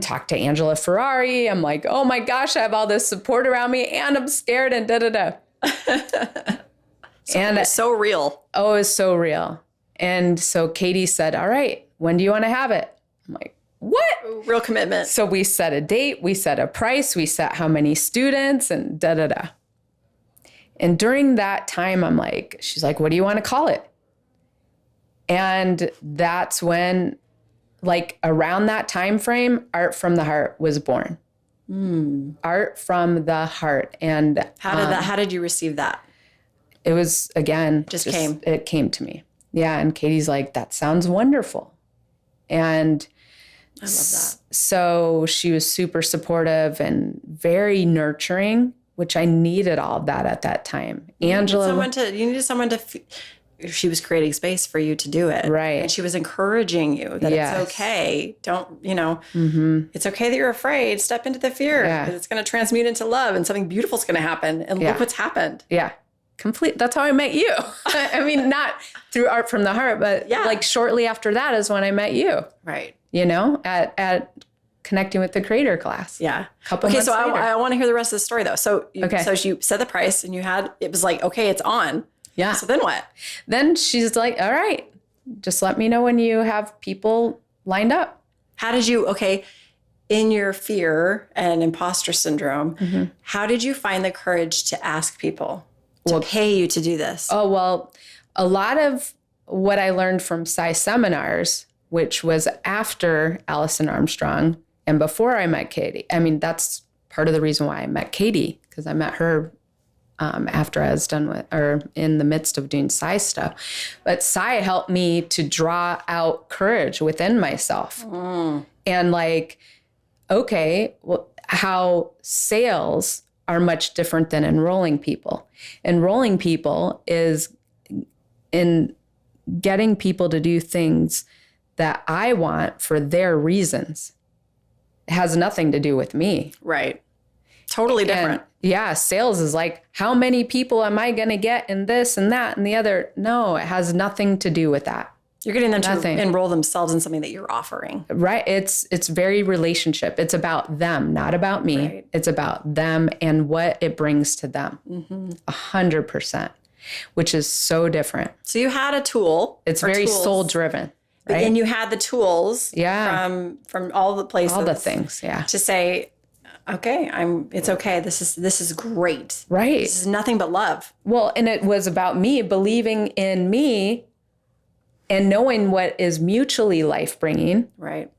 talk to Angela Ferrari. I'm like, oh my gosh, I have all this support around me and I'm scared and da-da-da. And it's so real. Oh, it's so real. And so Katie said, all right, when do you want to have it? I'm like, what? Real commitment. So we set a date, we set a price, we set how many students and da-da-da. And during that time, she's like, what do you want to call it? And that's when, around that time frame, Art from the Heart was born. Art from the Heart. And how did you receive that? It was, again, it came to me. Yeah. And Katie's like, that sounds wonderful. And I love that. So she was super supportive and very nurturing, which I needed all of that at that time. Angela. You needed someone to she was creating space for you to do it. Right. And she was encouraging you that it's okay. Don't, it's okay that you're afraid. Step into the fear. Yeah. It's going to transmute into love and something beautiful is going to happen. And look what's happened. Yeah. That's how I met you. I mean, not through Art from the Heart, but shortly after that is when I met you. Right. At Connecting with the Creator class. Yeah. Couple months so later. I want to hear the rest of the story though. So you set the price and it was like, okay, it's on. Yeah. So then what? Then she's like, all right, just let me know when you have people lined up. How did you, in your fear and imposter syndrome, how did you find the courage to ask people to pay you to do this? Oh, well, a lot of what I learned from Psy seminars, which was after Alison Armstrong and before I met Katie. I mean, that's part of the reason why I met Katie, because I met her after I was in the midst of doing Psy stuff. But Psy helped me to draw out courage within myself. And how sales are much different than enrolling people. Enrolling people is in getting people to do things that I want for their reasons. It has nothing to do with me. Right. Totally different. Sales is how many people am I going to get in this and that and the other? No, it has nothing to do with that. You're getting them to enroll themselves in something that you're offering. Right. It's very relationship. It's about them, not about me. Right. It's about them and what it brings to them. 100%, which is so different. So you had a tool. It's very soul driven. Right? And you had the tools from all the places. All the things, to say, okay, it's okay. This is great. Right. This is nothing but love. Well, and it was about me believing in me and knowing what is mutually life-bringing. Right.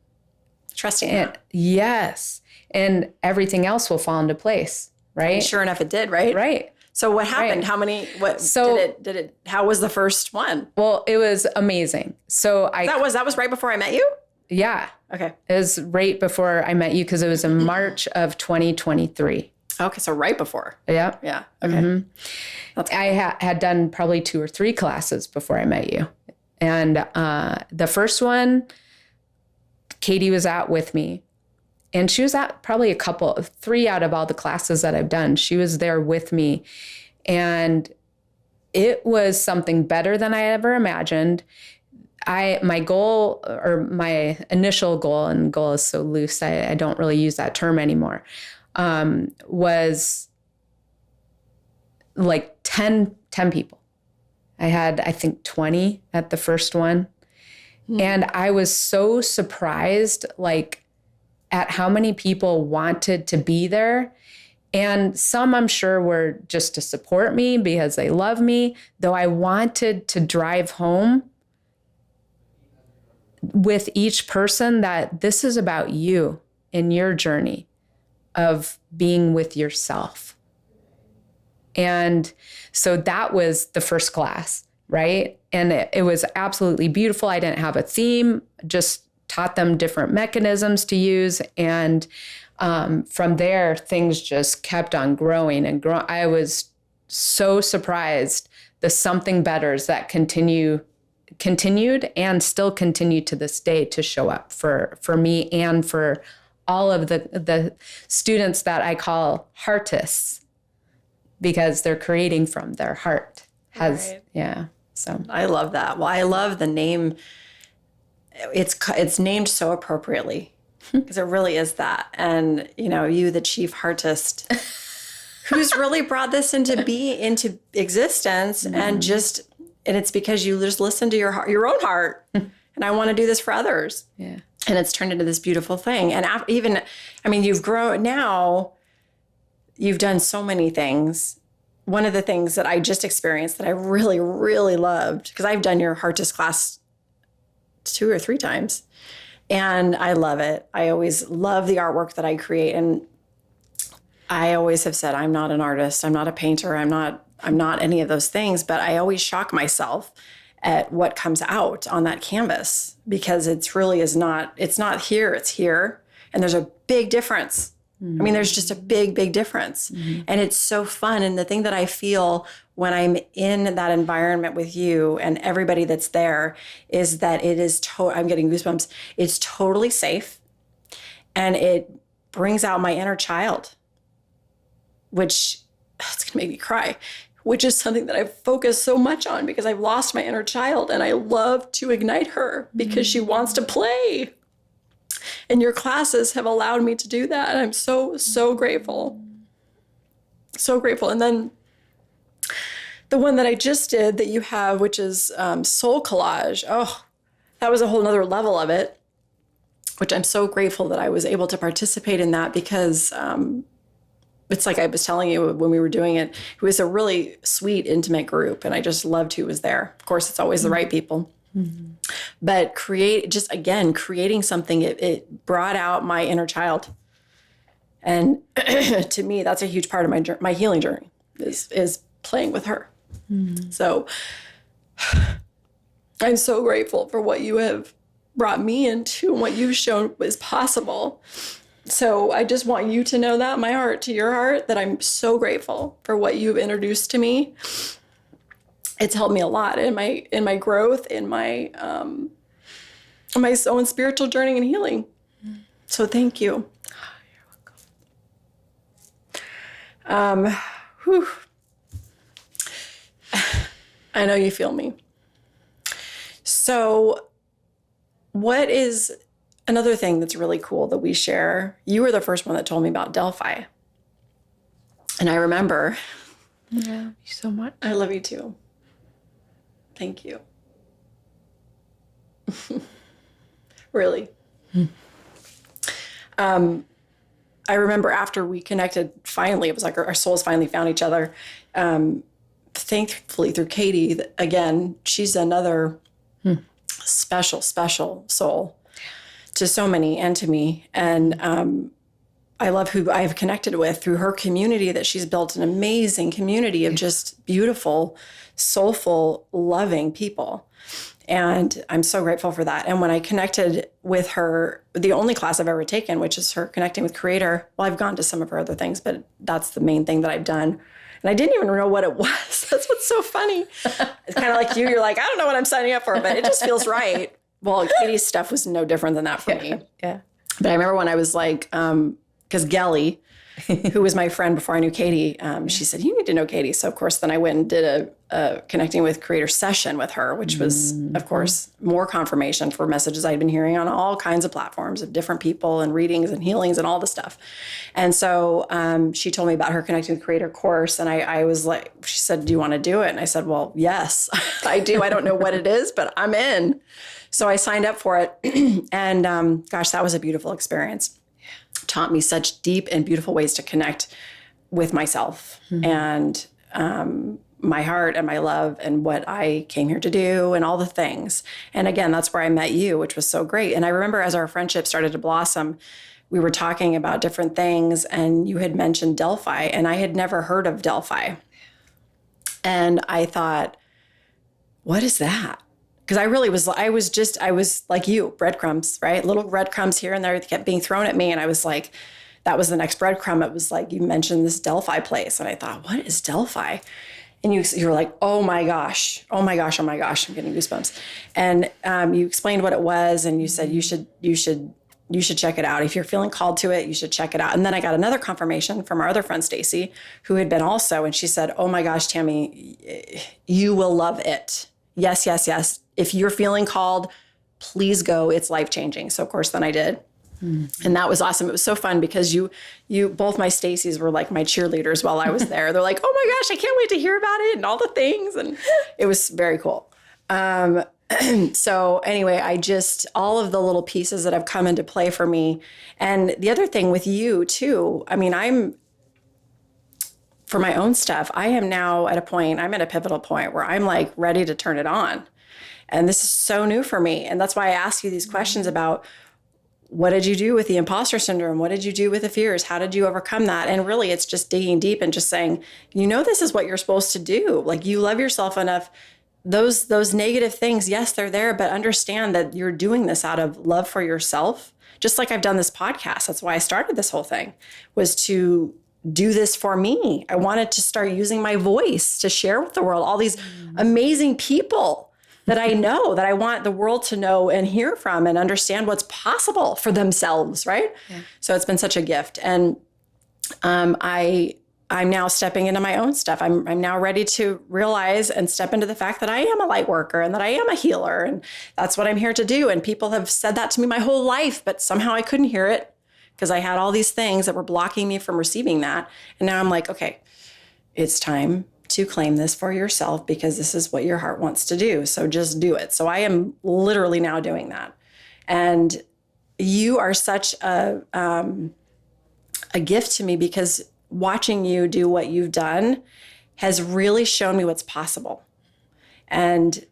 Trusting it. Yes. And everything else will fall into place, right? And sure enough, it did, right? Right. So what happened? Right. How was the first one? Well, it was amazing. So that was right before I met you? Yeah. Okay. It was right before I met you because it was in March of 2023. Okay, so right before. Yeah. Yeah. Okay. I had done probably 2 or 3 classes before I met you. And the first one, Katie was out with me. And she was at probably 3 out of all the classes that I've done. She was there with me. And it was something better than I ever imagined. My goal, or my initial goal, and goal is so loose, I don't really use that term anymore, was like 10 people. I had, I think, 20 at the first one. And I was so surprised, like, at how many people wanted to be there. And some, I'm sure, were just to support me because they love me, though I wanted to drive home with each person that this is about you and your journey of being with yourself. And so that was the first class, right? And it was absolutely beautiful. I didn't have a theme, just taught them different mechanisms to use. And from there, things just kept on growing and growing. I was so surprised the something betters that continued and still continue to this day to show up for me and for all of the students that I call HeARTists, because they're creating from their heart. So I love that. Well, I love the name. It's named so appropriately, because it really is that. And, you, the Chief HeARTist, who's really brought this into existence, and it's because you just listen to your own heart. And I want to do this for others. Yeah. And it's turned into this beautiful thing. And you've grown now. You've done so many things. One of the things that I just experienced that I really, really loved, because I've done your HeARTist class 2 or 3 times, and I love it. I always love the artwork that I create. And I always have said, I'm not an artist. I'm not a painter. I'm not any of those things, but I always shock myself at what comes out on that canvas, because it's not here, it's here. And there's a big difference. Mm-hmm. I mean, there's just a big, big difference. Mm-hmm. And it's so fun. And the thing that I feel when I'm in that environment with you and everybody that's there is that it is, I'm getting goosebumps. It's totally safe. And it brings out my inner child, which it's going to make me cry, which is something that I've focused so much on, because I've lost my inner child and I love to ignite her because she wants to play. And your classes have allowed me to do that. And I'm so, so grateful. So grateful. And then the one that I just did that you have, which is soul collage. Oh, that was a whole nother level of it, which I'm so grateful that I was able to participate in that, because it's like I was telling you when we were doing it, it was a really sweet, intimate group. And I just loved who was there. Of course, it's always the right people. Mm-hmm. But creating something, it brought out my inner child. And to me, that's a huge part of my healing journey is playing with her. Mm-hmm. So I'm so grateful for what you have brought me into and what you've shown is possible. So I just want you to know that, my heart to your heart, that I'm so grateful for what you've introduced to me. It's helped me a lot in my growth, in my own spiritual journey and healing. So thank you. You're welcome. I know you feel me. So what is another thing that's really cool that we share? You were the first one that told me about Delphi. And I remember. Yeah, I love you so much. I love you too. Thank you. Really. I remember after we connected, finally, it was like our souls finally found each other. Thankfully, through Katie, again, she's another special soul to so many and to me. And I love who I've connected with through her community, that she's built an amazing community of just beautiful, soulful, loving people. And I'm so grateful for that. And when I connected with her, the only class I've ever taken, which is her connecting with Creator, well, I've gone to some of her other things, but that's the main thing that I've done. And I didn't even know what it was. That's what's so funny. It's kind of like you're like, I don't know what I'm signing up for, but it just feels right. Well, Katie's stuff was no different than that for me. Yeah. But I remember when I was like, because Gelly, who was my friend before I knew Katie, she said, you need to know Katie. So, of course, then I went and did a connecting with creator session with her, which was, of course, more confirmation for messages I'd been hearing on all kinds of platforms of different people and readings and healings and all the stuff. And so she told me about her connecting with creator course. And I was like, she said, do you want to do it? And I said, well, yes, I do. I don't know what it is, but I'm in. So I signed up for it. And gosh, that was a beautiful experience. Taught me such deep and beautiful ways to connect with myself and my heart and my love and what I came here to do and all the things. And again, that's where I met you, which was so great. And I remember as our friendship started to blossom, we were talking about different things and you had mentioned Delphi and I had never heard of Delphi. And I thought, what is that? Because I was like you, breadcrumbs, right? Little breadcrumbs here and there kept being thrown at me. And I was like, that was the next breadcrumb. It was like, you mentioned this Delphi place. And I thought, what is Delphi? And you were like, oh my gosh, I'm getting goosebumps. And you explained what it was. And you said, you should check it out. If you're feeling called to it, you should check it out. And then I got another confirmation from our other friend, Stacie, who had been also, and she said, oh my gosh, Tammy, you will love it. Yes, yes, yes. If you're feeling called, please go. It's life-changing. So of course, then I did. And that was awesome. It was so fun because you both my Stacies were like my cheerleaders while I was there. They're like, oh my gosh, I can't wait to hear about it and all the things. And it was very cool. So anyway, all of the little pieces that have come into play for me. And the other thing with you too, I mean, for my own stuff, I am now at a pivotal point where I'm like ready to turn it on. And this is so new for me. And that's why I ask you these questions about what did you do with the imposter syndrome? What did you do with the fears? How did you overcome that? And really, it's just digging deep and just saying, this is what you're supposed to do. Like you love yourself enough. Those negative things, yes, they're there, but understand that you're doing this out of love for yourself. Just like I've done this podcast. That's why I started this whole thing, was to do this for me. I wanted to start using my voice to share with the world all these amazing people that I know, that I want the world to know and hear from and understand what's possible for themselves, right? Yeah. So it's been such a gift. And I'm now stepping into my own stuff. I'm now ready to realize and step into the fact that I am a light worker and that I am a healer. And that's what I'm here to do. And people have said that to me my whole life, but somehow I couldn't hear it because I had all these things that were blocking me from receiving that. And now I'm like, okay, it's time to claim this for yourself because this is what your heart wants to do. So just do it. So I am literally now doing that. And you are such a gift to me because watching you do what you've done has really shown me what's possible. And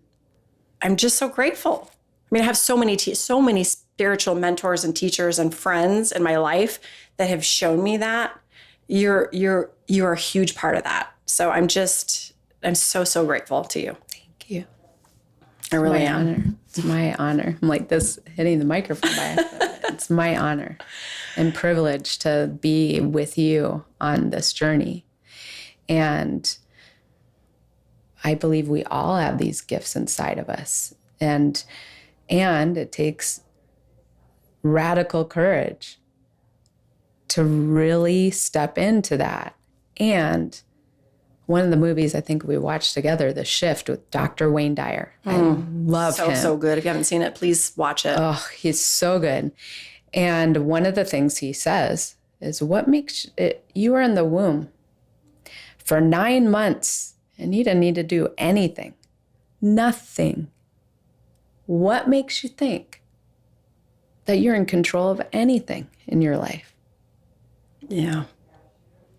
I'm just so grateful. I mean, I have so many spiritual mentors and teachers and friends in my life that have shown me that. You're a huge part of that. So I'm so grateful to you. Thank you. I really am. Honor. It's my honor. I'm like this hitting the microphone by accident. It's my honor and privilege to be with you on this journey. And I believe we all have these gifts inside of us. And it takes radical courage to really step into that. And one of the movies I think we watched together, The Shift with Dr. Wayne Dyer. I love him. So good. If you haven't seen it, please watch it. Oh, he's so good. And one of the things he says is, what makes it, you were in the womb for 9 months and you didn't need to do anything. Nothing. What makes you think that you're in control of anything in your life? Yeah.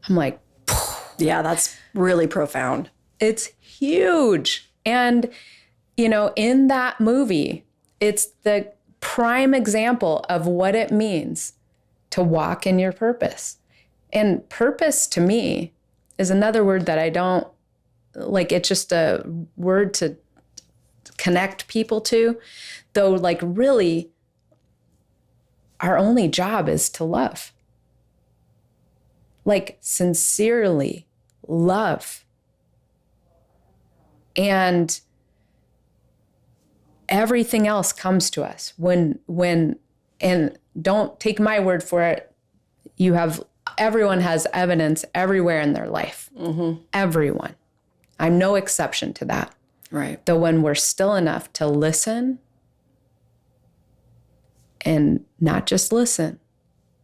I'm like, yeah, that's really profound. It's huge. And, in that movie, it's the prime example of what it means to walk in your purpose. And purpose to me is another word that I don't like. It's just a word to connect people to, though, like, really our only job is to love. Like, sincerely love. And everything else comes to us when, and don't take my word for it. Everyone has evidence everywhere in their life. Mm-hmm. Everyone. I'm no exception to that. Right. Though when we're still enough to listen and not just listen,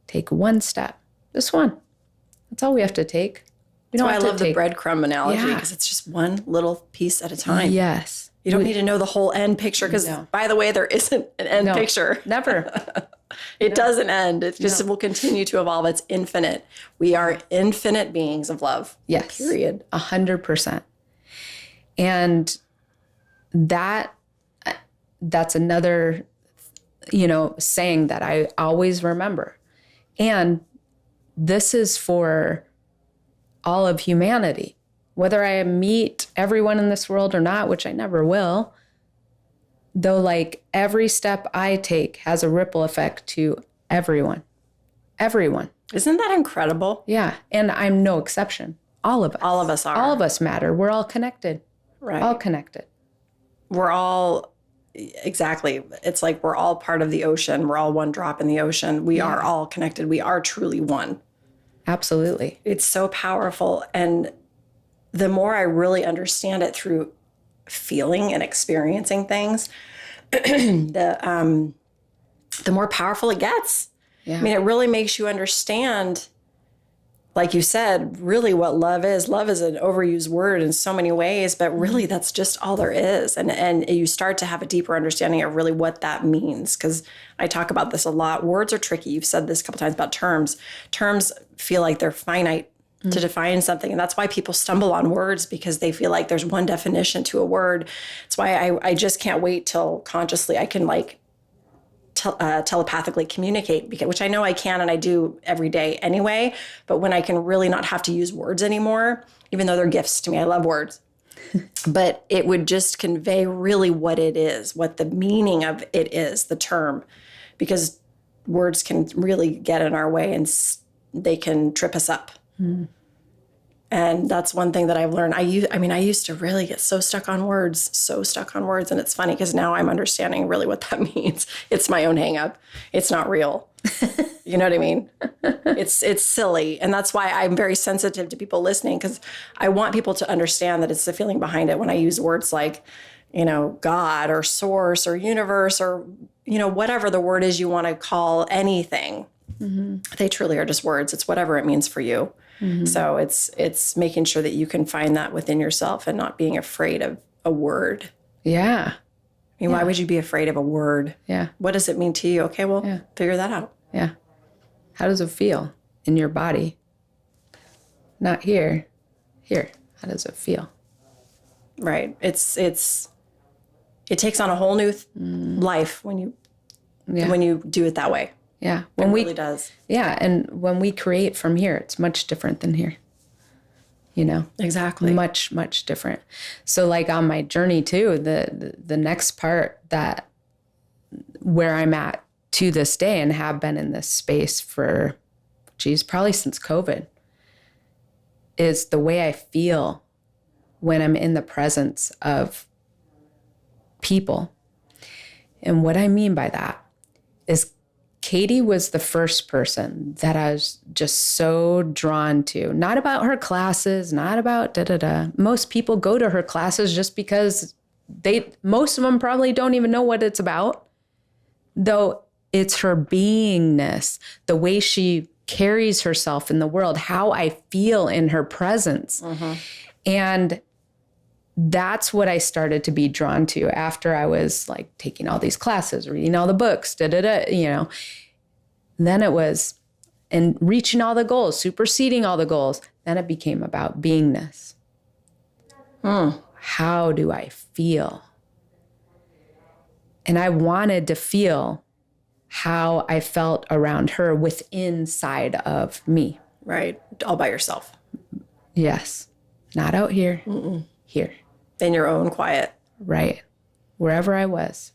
take one step, just one. That's all we have to take. That's why I love the breadcrumb analogy, because it's just one little piece at a time. Yes. You don't need to know the whole end picture because, by the way, there isn't an end picture. Never. It doesn't end. It just will continue to evolve. It's infinite. We are infinite beings of love. Yes. Period. 100%. And that's another, saying that I always remember. And this is for all of humanity. Whether I meet everyone in this world or not, which I never will, though, like, every step I take has a ripple effect to everyone. Everyone. Isn't that incredible? Yeah. And I'm no exception. All of us. All of us are. All of us matter. We're all connected. Right. All connected. We're all, exactly. It's like we're all part of the ocean. We're all one drop in the ocean. We are all connected. We are truly one. Absolutely. It's so powerful. And the more I really understand it through feeling and experiencing things, the more powerful it gets. Yeah. I mean, it really makes you understand, like you said, really what love is. Love is an overused word in so many ways, but really that's just all there is. And you start to have a deeper understanding of really what that means. Because I talk about this a lot. Words are tricky. You've said this a couple times about terms. Terms feel like they're finite to define something. And that's why people stumble on words, because they feel like there's one definition to a word. That's why I just can't wait till consciously I can telepathically communicate, which I know I can and I do every day anyway. But when I can really not have to use words anymore, even though they're gifts to me, I love words. But it would just convey really what it is, what the meaning of it is, the term, because words can really get in our way and they can trip us up. And that's one thing that I've learned. I used to really get so stuck on words. And it's funny because now I'm understanding really what that means. It's my own hang up. It's not real. You know what I mean? It's silly. And that's why I'm very sensitive to people listening, because I want people to understand that it's the feeling behind it when I use words like, God or source or universe or, whatever the word is you want to call anything. Mm-hmm. They truly are just words. It's whatever it means for you. Mm-hmm. So it's making sure that you can find that within yourself and not being afraid of a word. Yeah. I mean, why would you be afraid of a word? Yeah. What does it mean to you? Okay, well, figure that out. Yeah. How does it feel in your body? Not here. Here. How does it feel? Right. It takes on a whole new life when you do it that way. Yeah. It really does. Yeah. And when we create from here, it's much different than here. Exactly. Much, much different. So like on my journey too, the next part that where I'm at to this day and have been in this space for, probably since COVID, is the way I feel when I'm in the presence of people. And what I mean by that is Katie was the first person that I was just so drawn to. Not about her classes, not about da-da-da. Most people go to her classes just because most of them probably don't even know what it's about. Though it's her beingness, the way she carries herself in the world, how I feel in her presence. Mm-hmm. And that's what I started to be drawn to after I was like taking all these classes, reading all the books, Then it was, and reaching all the goals, superseding all the goals. Then it became about beingness. How do I feel? And I wanted to feel how I felt around her inside of me. Right. All by yourself. Yes. Not out here. Mm-mm. Here. In your own quiet. Right. Wherever I was.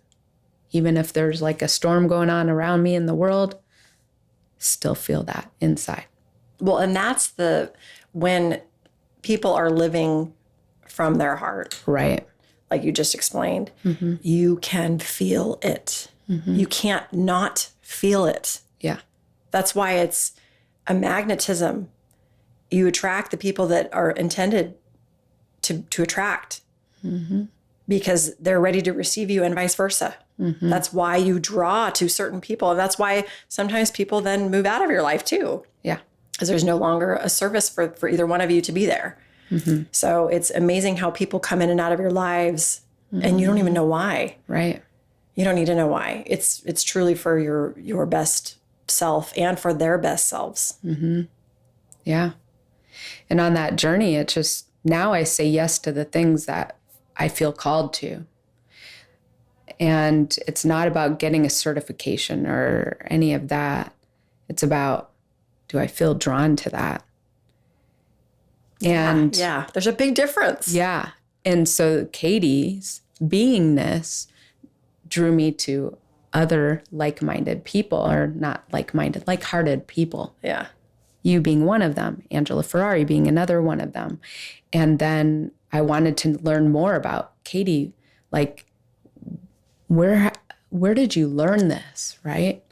Even if there's like a storm going on around me in the world, still feel that inside. Well, and that's when people are living from their heart. Right. like you just explained, you can feel it. You can't not feel it. Yeah. That's why it's a magnetism. You attract the people that are intended to attract because they're ready to receive you and vice versa. That's why you draw to certain people. And that's why sometimes people then move out of your life too. Yeah. Because there's no longer a service for either one of you to be there. So it's amazing how people come in and out of your lives and you don't even know why. Right. You don't need to know why. It's truly for your best self and for their best selves. Yeah. And on that journey, it just, now I say yes to the things that I feel called to. And it's not about getting a certification or any of that. It's about, do I feel drawn to that? And yeah, there's a big difference. yeah. And so Katie's beingness drew me to other like-minded people, or not like-minded, like-hearted people. Yeah. You being one of them, Angela Ferrari being another one of them. And then I wanted to learn more about Katie, like, where did you learn this, right?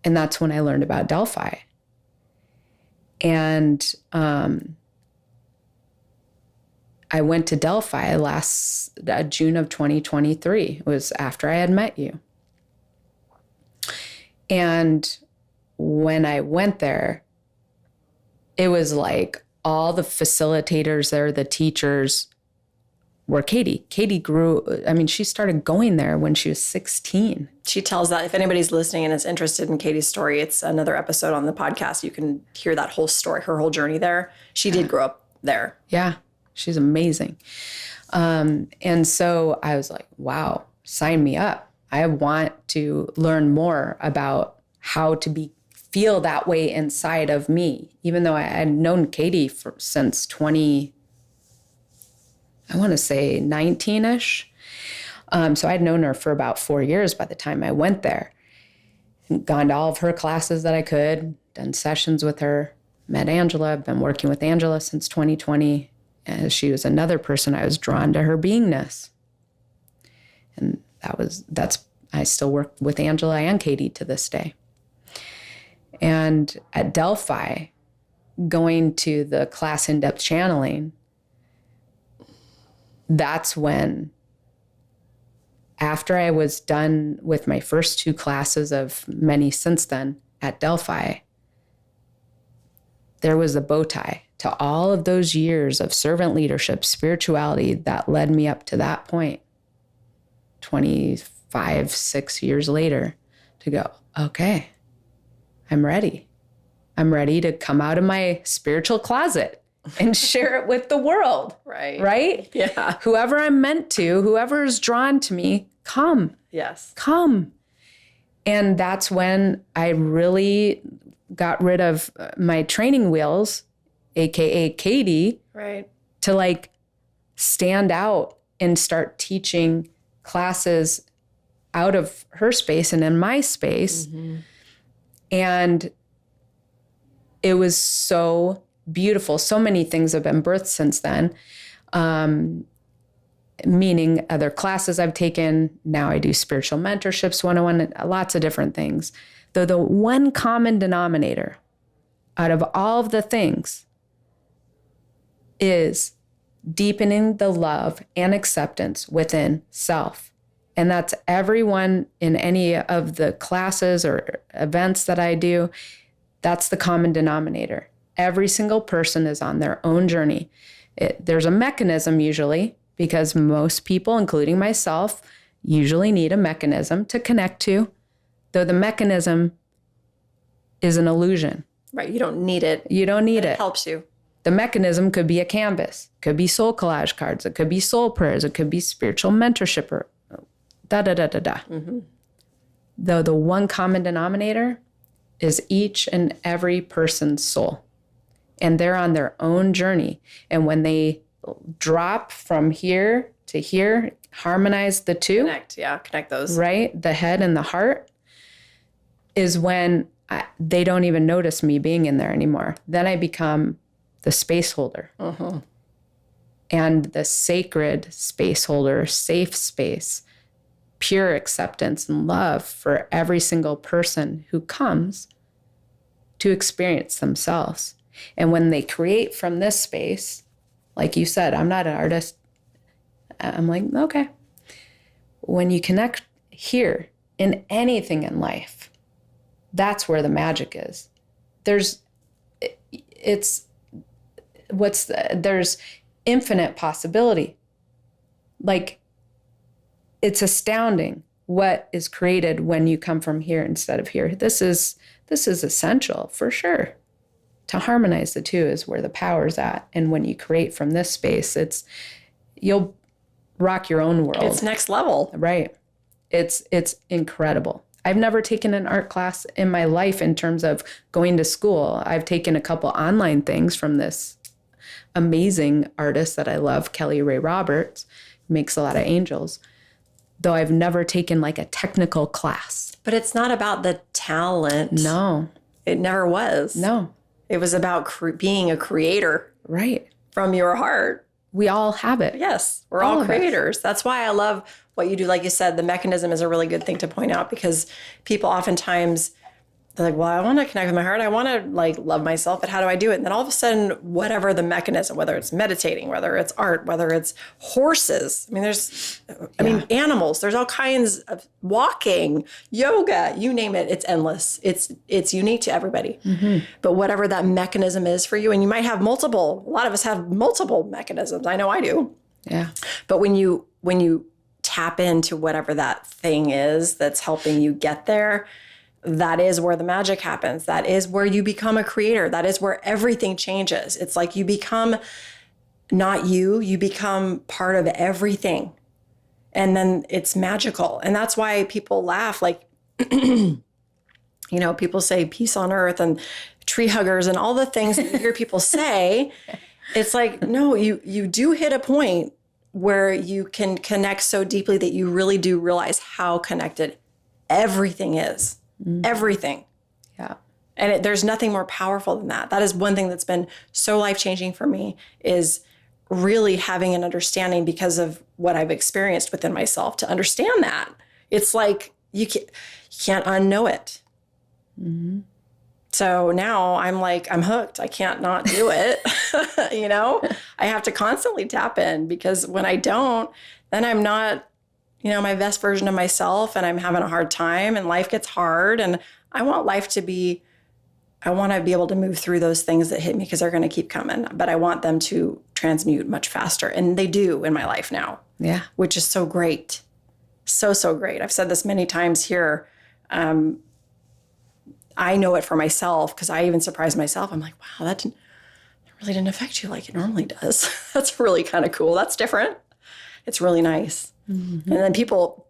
And that's when I learned about Delphi. And I went to Delphi last June of 2023. It was after I had met you. And when I went there, it was like all the facilitators there, the teachers, were Katie. Katie grew, I mean, she started going there when she was 16. She tells that, if anybody's listening and is interested in Katie's story, it's another episode on the podcast. You can hear that whole story, her whole journey there. She did grow up there. Yeah, she's amazing. And so I was like, wow, sign me up. I want to learn more about how to feel that way inside of me, even though I had known Katie since 19-ish. So I'd known her for about 4 years by the time I went there. Gone to all of her classes that I could, done sessions with her, met Angela. I've been working with Angela since 2020. And she was another person I was drawn to her beingness. And I still work with Angela and Katie to this day. And at Delphi, going to the class in-depth channeling, that's when, after I was done with my first 2 classes of many since then at Delphi, there was a bow tie to all of those years of servant leadership, spirituality that led me up to that point, 6 years later, to go, okay, I'm ready. I'm ready to come out of my spiritual closet and share it with the world. Right. Right? Yeah. Whoever I'm meant to, whoever is drawn to me, come. Yes. Come. And that's when I really got rid of my training wheels, AKA Katie, Right. to like stand out and start teaching classes out of her space and in my space. And it was so beautiful. So many things have been birthed since then. Meaning other classes I've taken. Now I do spiritual mentorships 101, lots of different things. Though the one common denominator out of all of the things is deepening the love and acceptance within self. And that's everyone in any of the classes or events that I do. That's the common denominator. Every single person is on their own journey. There's a mechanism usually, because most people, including myself, usually need a mechanism to connect to, though the mechanism is an illusion. Right. You don't need it. You don't need It it. helps you. The mechanism could be a canvas, could be soul collage cards, it could be soul prayers, it could be spiritual mentorship, or da-da-da-da-da. Though the one common denominator is each and every person's soul. And they're on their own journey. And when they drop from here to here, harmonize the two. Connect those. Right? The head and the heart is when they don't even notice me being in there anymore. Then I become the space holder. and the sacred space holder, safe space, pure acceptance and love for every single person who comes to experience themselves. And when they create from this space, like you said, I'm not an artist. I'm like, okay. When you connect here in anything in life, that's where the magic is. There's infinite possibility. Like, it's astounding what is created when you come from here instead of here. This is essential for sure. To harmonize the two is where the power's at. And when you create from this space, you'll rock your own world. It's next level. Right. It's incredible. I've never taken an art class in my life in terms of going to school. I've taken a couple online things from this amazing artist that I love, Kelly Ray Roberts, who makes a lot of angels, though I've never taken like a technical class. But it's not about the talent. No. It never was. No. It was about being a creator. Right. From your heart. We all have it. Yes. We're all creators. That's why I love what you do. Like you said, the mechanism is a really good thing to point out, because people oftentimes, they're like, well, I want to connect with my heart. I want to like love myself, but how do I do it? And then all of a sudden, whatever the mechanism, whether it's meditating, whether it's art, whether it's horses, I mean, animals, there's all kinds of walking, yoga, you name it. It's endless. It's unique to everybody. Mm-hmm. But whatever that mechanism is for you, and you might have multiple, a lot of us have multiple mechanisms. I know I do. Yeah. But when you tap into whatever that thing is that's helping you get there, that is where the magic happens. That is where you become a creator. That is where everything changes. It's like you become not you become part of everything. And then it's magical. And that's why people laugh, like, people say peace on earth and tree huggers and all the things that you hear people say. It's like, no, you do hit a point where you can connect so deeply that you really do realize how connected everything is. Mm-hmm. Everything. Yeah. And there's nothing more powerful than that. That is one thing that's been so life-changing for me, is really having an understanding because of what I've experienced within myself to understand that. It's like you can't unknow it. Mm-hmm. So now I'm hooked. I can't not do it. I have to constantly tap in, because when I don't, then I'm not my best version of myself, and I'm having a hard time, and life gets hard, and I want to be able to move through those things that hit me, because they're going to keep coming, but I want them to transmute much faster. And they do in my life now. Yeah. Which is so great. So great. I've said this many times here. I know it for myself, because I even surprised myself. I'm like, wow, that really didn't affect you like it normally does. That's really kind of cool. That's different. It's really nice. Mm-hmm. And then people,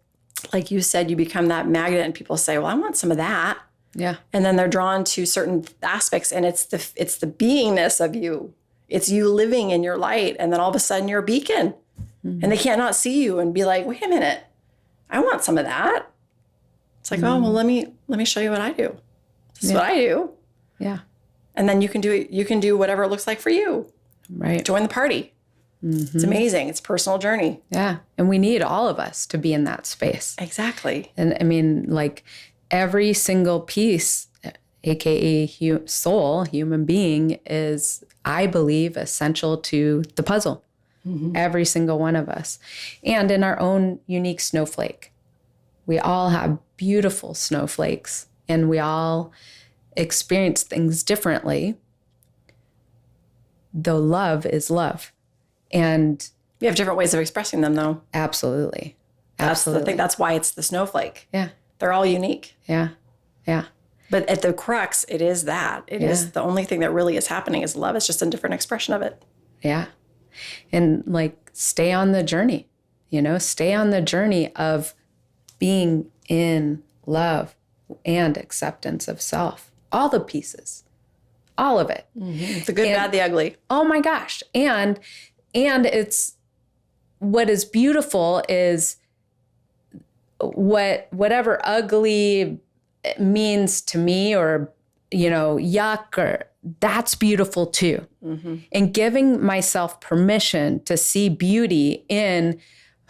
like you said, you become that magnet, and people say, well, I want some of that. Yeah. And then they're drawn to certain aspects, and it's the beingness of you. It's you living in your light. And then all of a sudden you're a beacon, mm-hmm. and they can't not see you and be like, wait a minute, I want some of that. It's like, oh, well, let me show you what I do. This is what I do. Yeah. And then you can do whatever it looks like for you. Right. Join the party. Mm-hmm. It's amazing. It's a personal journey. Yeah. And we need all of us to be in that space. Exactly. And I mean, like, every single piece, AKA soul, human being, is, I believe, essential to the puzzle. Mm-hmm. Every single one of us. And in our own unique snowflake. We all have beautiful snowflakes, and we all experience things differently. Though love is love. And we have different ways of expressing them, though. Absolutely. That's the thing. That's why it's the snowflake. Yeah. They're all unique. Yeah. Yeah. But at the crux, it is that. It is the only thing that really is happening is love. It's just a different expression of it. Yeah. And like, stay on the journey, stay on the journey of being in love and acceptance of self. All the pieces. All of it. Mm-hmm. The good, bad, the ugly. Oh my gosh. And it's, what is beautiful is whatever ugly means to me, or, yuck, or that's beautiful too. Mm-hmm. And giving myself permission to see beauty in,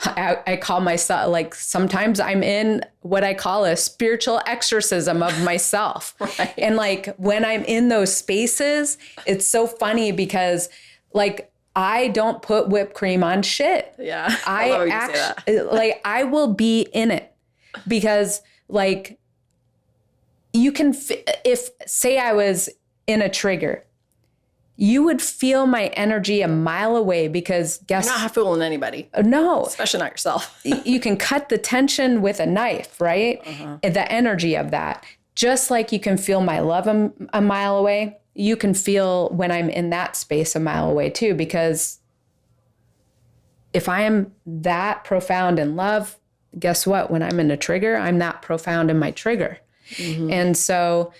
I call myself, like, sometimes I'm in what I call a spiritual exorcism of myself. Right. And like, when I'm in those spaces, it's so funny because like, I don't put whipped cream on shit. Yeah. I love when you actually, say that. like, I will be in it because like, you can, if say I was in a trigger, you would feel my energy a mile away because You're not fooling anybody. No. Especially not yourself. You can cut the tension with a knife, right? Uh-huh. The energy of that. Just like you can feel my love a mile away, you can feel when I'm in that space a mile away too, because if I am that profound in love, guess what? When I'm in a trigger, I'm that profound in my trigger. Mm-hmm. And so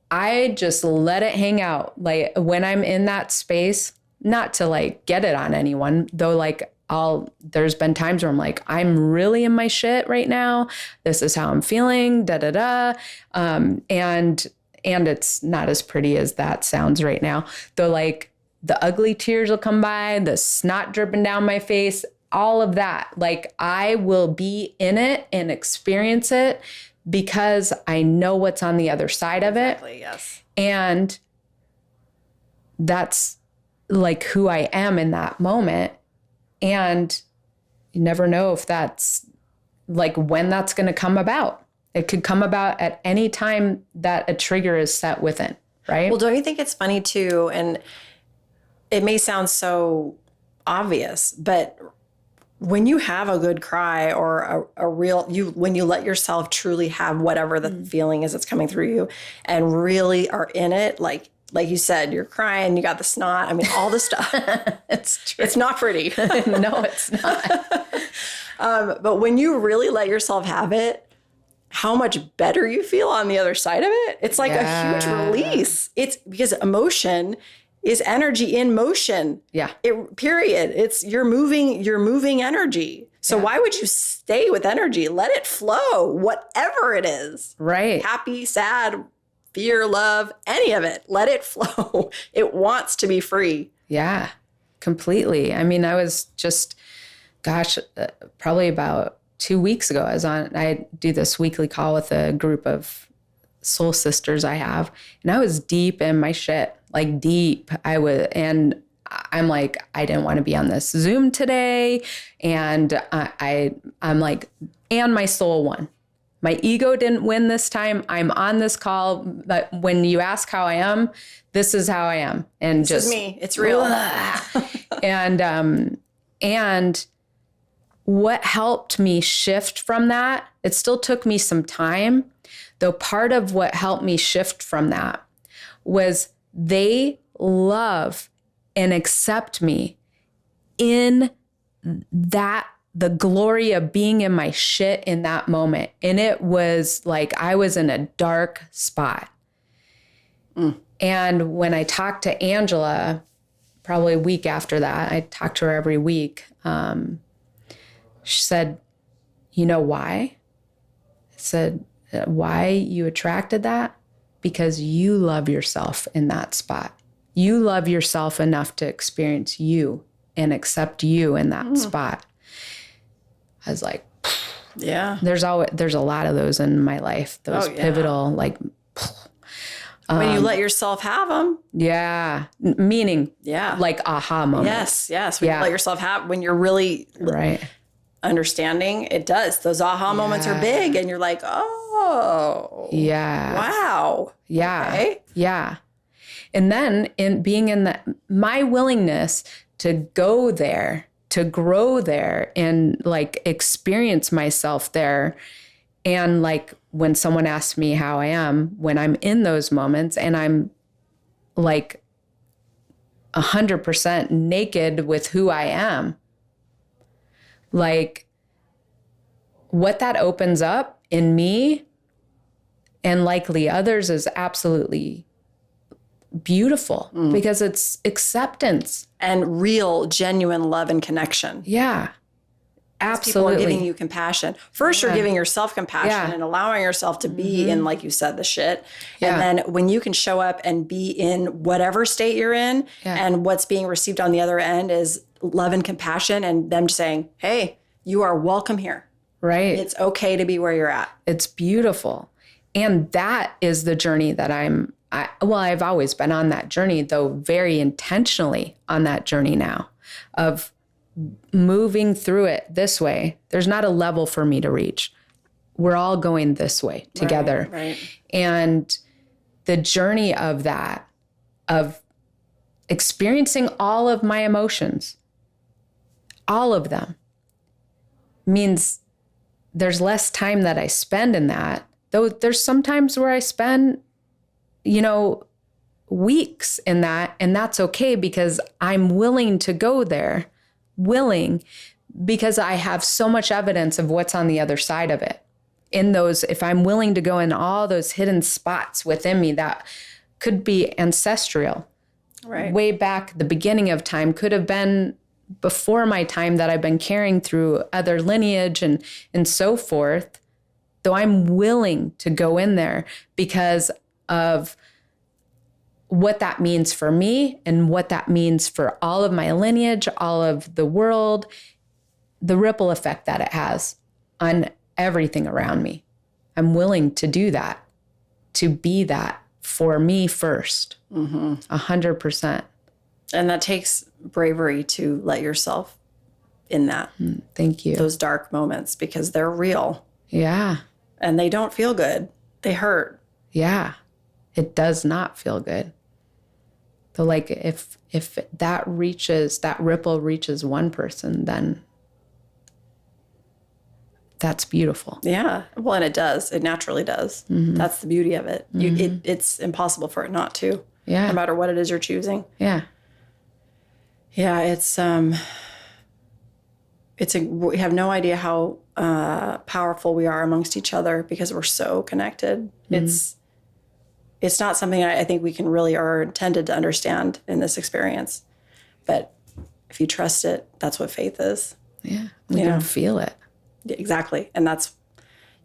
I just let it hang out. Like when I'm in that space, not to like get it on anyone, though, like there's been times where I'm like, I'm really in my shit right now. This is how I'm feeling, and it's not as pretty as that sounds right now. Though, like, the ugly tears will come by, the snot dripping down my face, all of that. Like, I will be in it and experience it because I know what's on the other side of it. Exactly, yes. And that's like who I am in that moment. And you never know if that's like when that's going to come about. It could come about at any time that a trigger is set within, right? Well, don't you think it's funny too? And it may sound so obvious, but when you have a good cry or a real, when you let yourself truly have whatever the feeling is that's coming through you and really are in it, like you said, you're crying, you got the snot. I mean, all the stuff. It's true. It's not pretty. No, it's not. But when you really let yourself have it, how much better you feel on the other side of it. It's like a huge release. It's because emotion is energy in motion. Yeah. Period. It's you're moving energy. So why would you stay with energy? Let it flow, whatever it is. Right. Happy, sad, fear, love, any of it. Let it flow. It wants to be free. Yeah, completely. I mean, I was just, probably about 2 weeks ago, I do this weekly call with a group of soul sisters I have, and I was deep in my shit, like deep. And I'm like, I didn't want to be on this Zoom today. And I'm like, and my soul won. My ego didn't win this time. I'm on this call, but when you ask how I am, this is how I am. And this is me. It's real. And what helped me shift from that, it still took me some time, though part of what helped me shift from that was they love and accept me in that, the glory of being in my shit in that moment. And it was like I was in a dark spot. And when I talked to Angela, probably a week after that, I talked to her every week. She said, you know why? I said, why you attracted that? Because you love yourself in that spot. You love yourself enough to experience you and accept you in that spot. I was like, yeah. There's a lot of those in my life. Those pivotal, like, when you let yourself have them. Yeah. Meaning, like aha moments. Yes. When you let yourself have, when you're really understanding, it does. Those aha moments are big, and you're like, oh, wow. Yeah. Okay. Yeah. And then in being in my willingness to go there, to grow there and like experience myself there. And like when someone asks me how I am, when I'm in those moments and I'm like 100% naked with who I am, like what that opens up in me and likely others is absolutely beautiful because it's acceptance and real, genuine love and connection. Yeah. People are Absolutely. giving you compassion. First, you're giving yourself compassion Yeah. and allowing yourself to be in, like you said, the shit. Yeah. And then when you can show up and be in whatever state you're in, and what's being received on the other end is love and compassion, and them saying, hey, you are welcome here. Right. It's okay to be where you're at. It's beautiful. And that is the journey that I've always been on that journey, though very intentionally on that journey now of moving through it this way. There's not a level for me to reach. We're all going this way together. Right. And the journey of that, of experiencing all of my emotions, all of them, means there's less time that I spend in that. Though there's some times where I spend, weeks in that, and that's okay because I'm willing to go there. Because I have so much evidence of what's on the other side of it. If I'm willing to go in all those hidden spots within me that could be ancestral. Right. Way back the beginning of time, could have been before my time, that I've been carrying through other lineage and so forth, though I'm willing to go in there because of what that means for me and what that means for all of my lineage, all of the world, the ripple effect that it has on everything around me. I'm willing to do that, to be that for me first, 100%. And that takes bravery to let yourself in that. Thank you. Those dark moments, because they're real Yeah. and they don't feel good. They hurt. Yeah. It does not feel good. So like if that ripple reaches one person, then that's beautiful. Yeah. Well, and it does. It naturally does. That's the beauty of it. It's impossible for it not to. Yeah. No matter what it is you're choosing. Yeah. Yeah. We have no idea how powerful we are amongst each other because we're so connected. It's not something I think we can really are intended to understand in this experience. But if you trust it, that's what faith is. Yeah. We can feel it. Exactly. And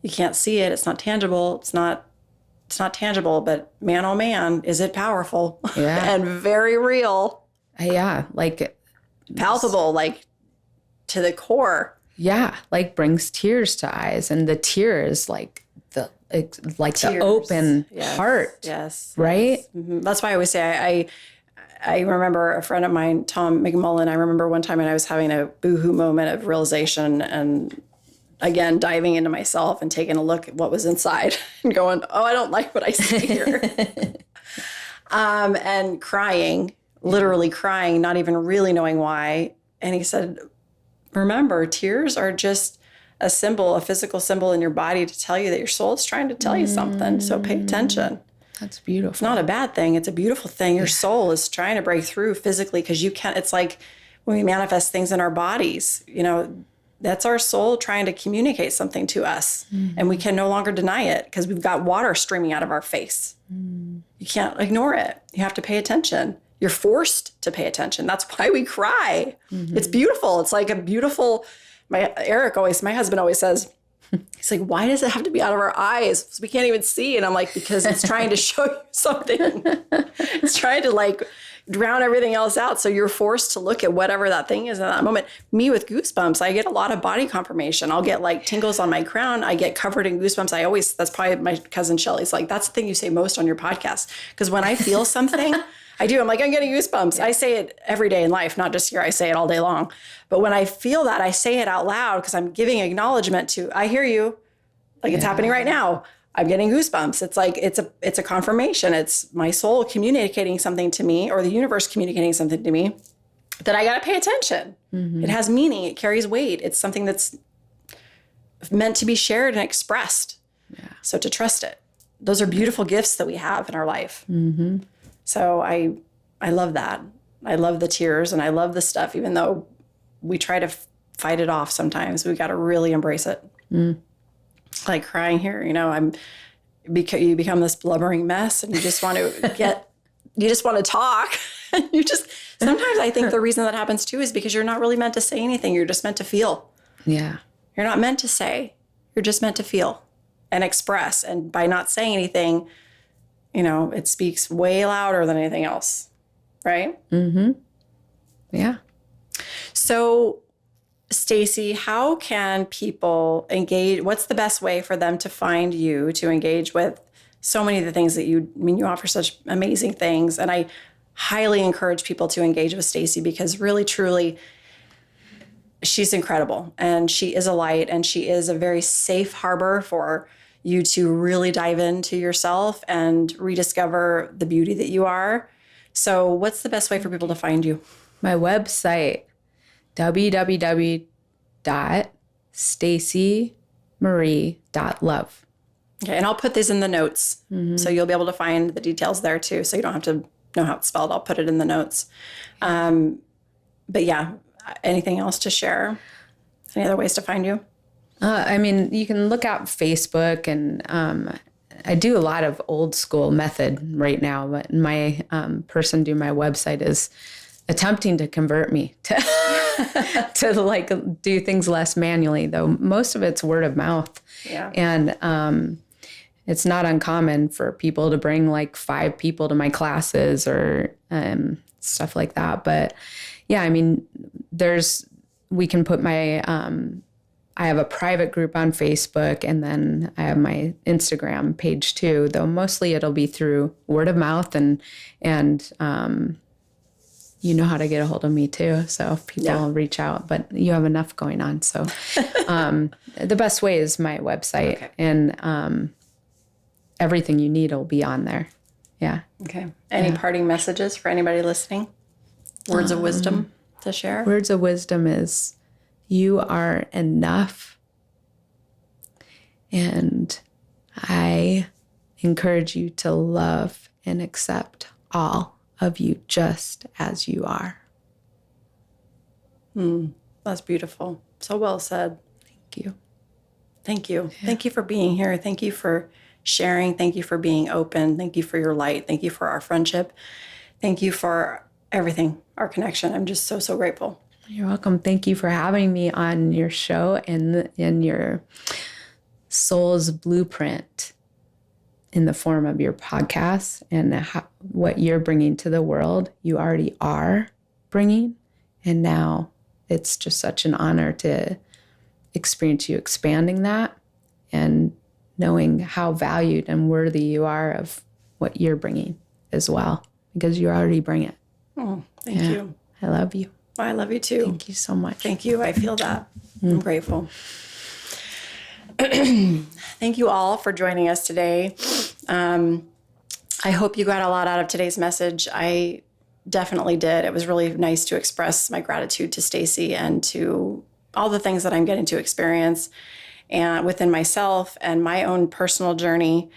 you can't see it. It's not tangible. It's not tangible, but man, oh man, is it powerful. Yeah. And very real. Yeah. Like Palpable, like to the core. Yeah. Like brings tears to eyes. And the tear is like the open heart. Yes. Right? That's why I always say I remember a friend of mine, Tom McMullen, I remember one time when I was having a boohoo moment of realization and again, diving into myself and taking a look at what was inside and going, oh, I don't like what I see here. And crying, literally crying, not even really knowing why. And he said, remember, tears are just a symbol, a physical symbol in your body to tell you that your soul is trying to tell you something. So pay attention. That's beautiful. It's not a bad thing. It's a beautiful thing. Your soul is trying to break through physically because you can't. It's like when we manifest things in our bodies, that's our soul trying to communicate something to us. And we can no longer deny it because we've got water streaming out of our face. You can't ignore it. You have to pay attention. You're forced to pay attention. That's why we cry. It's beautiful. It's like a beautiful, my husband always says, he's like, why does it have to be out of our eyes? So we can't even see. And I'm like, because it's trying to show you something. It's trying to drown everything else out. So you're forced to look at whatever that thing is in that moment. Me with goosebumps, I get a lot of body confirmation. I'll get tingles on my crown. I get covered in goosebumps. That's probably my cousin Shelly's like, that's the thing you say most on your podcast. Because when I feel something, I do. I'm like, I'm getting goosebumps. I say it every day in life, not just here. I say it all day long. But when I feel that, I say it out loud because I'm giving acknowledgement to, I hear you. Like it's happening right now. I'm getting goosebumps. It's like, it's a confirmation. It's my soul communicating something to me or the universe communicating something to me that I got to pay attention. It has meaning. It carries weight. It's something that's meant to be shared and expressed. Yeah. So to trust it. Those are beautiful gifts that we have in our life. So I love that. I love the tears and I love the stuff, even though we try to fight it off sometimes. We got to really embrace it. Like crying here, you become this blubbering mess and you just want to talk. Sometimes I think the reason that happens too is because you're not really meant to say anything. You're just meant to feel. Yeah. You're not meant to say. You're just meant to feel and express. And by not saying anything, it speaks way louder than anything else. Right? Mm-hmm. Yeah. So, Stacie, how can people engage? What's the best way for them to find you to engage with so many of the things that you offer such amazing things. And I highly encourage people to engage with Stacie because really, truly, she's incredible and she is a light and she is a very safe harbor for you to really dive into yourself and rediscover the beauty that you are. So what's the best way for people to find you? My website, www.staciemarie.love. Okay, and I'll put this in the notes. Mm-hmm. So you'll be able to find the details there too. So you don't have to know how it's spelled. I'll put it in the notes. But yeah, anything else to share? Any other ways to find you? You can look out Facebook and I do a lot of old school method right now. But my person doing my website is attempting to convert me to to do things less manually, though most of it's word of mouth. Yeah. And it's not uncommon for people to bring 5 people to my classes or stuff like that. But yeah, we can put my, I have a private group on Facebook and then I have my Instagram page too, though mostly it'll be through word of mouth and you know how to get a hold of me too. So people reach out, but you have enough going on. So the best way is my website. Okay. And everything you need will be on there. Yeah. Okay. Any parting messages for anybody listening? Words of wisdom to share? Words of wisdom is you are enough. And I encourage you to love and accept all of you just as you are. That's beautiful. So well said. Thank you. Thank you. Yeah. Thank you for being here. Thank you for sharing. Thank you for being open. Thank you for your light. Thank you for our friendship. Thank you for everything, our connection. I'm just so, so grateful. You're welcome. Thank you for having me on your show and in your soul's blueprint in the form of your podcast and what you're bringing to the world, you already are bringing. And now it's just such an honor to experience you expanding that and knowing how valued and worthy you are of what you're bringing as well, because you already bring it. Oh, thank you. I love you. I love you too. Thank you so much. Thank you. I feel that. I'm grateful. Thank you all for joining us today. I hope you got a lot out of today's message. I definitely did. It was really nice to express my gratitude to Stacie and to all the things that I'm getting to experience and within myself and my own personal journey.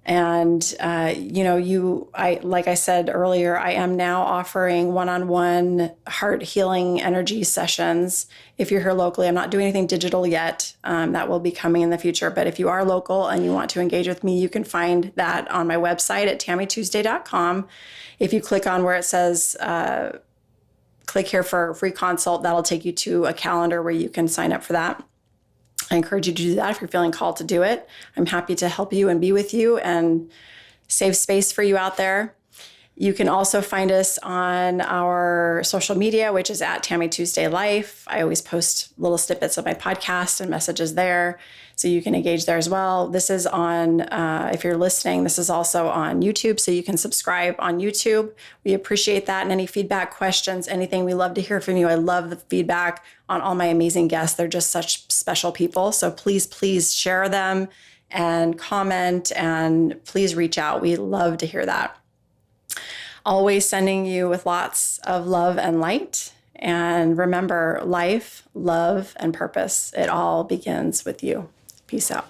And, like I said earlier, I am now offering one-on-one heart healing energy sessions. If you're here locally, I'm not doing anything digital yet. That will be coming in the future. But if you are local and you want to engage with me, you can find that on my website at tammytuesday.com. If you click on where it says, click here for a free consult, that'll take you to a calendar where you can sign up for that. I encourage you to do that if you're feeling called to do it. I'm happy to help you and be with you and save space for you out there. You can also find us on our social media, which is at Tammy Tuesday Life. I always post little snippets of my podcast and messages there, so you can engage there as well. This is on, if you're listening, this is also on YouTube, so you can subscribe on YouTube. We appreciate that, and any feedback, questions, anything, we love to hear from you. I love the feedback on all my amazing guests. They're just such special people, so please share them and comment, and please reach out. We love to hear that. Always sending you with lots of love and light. And remember, life, love, and purpose, it all begins with you. Peace out.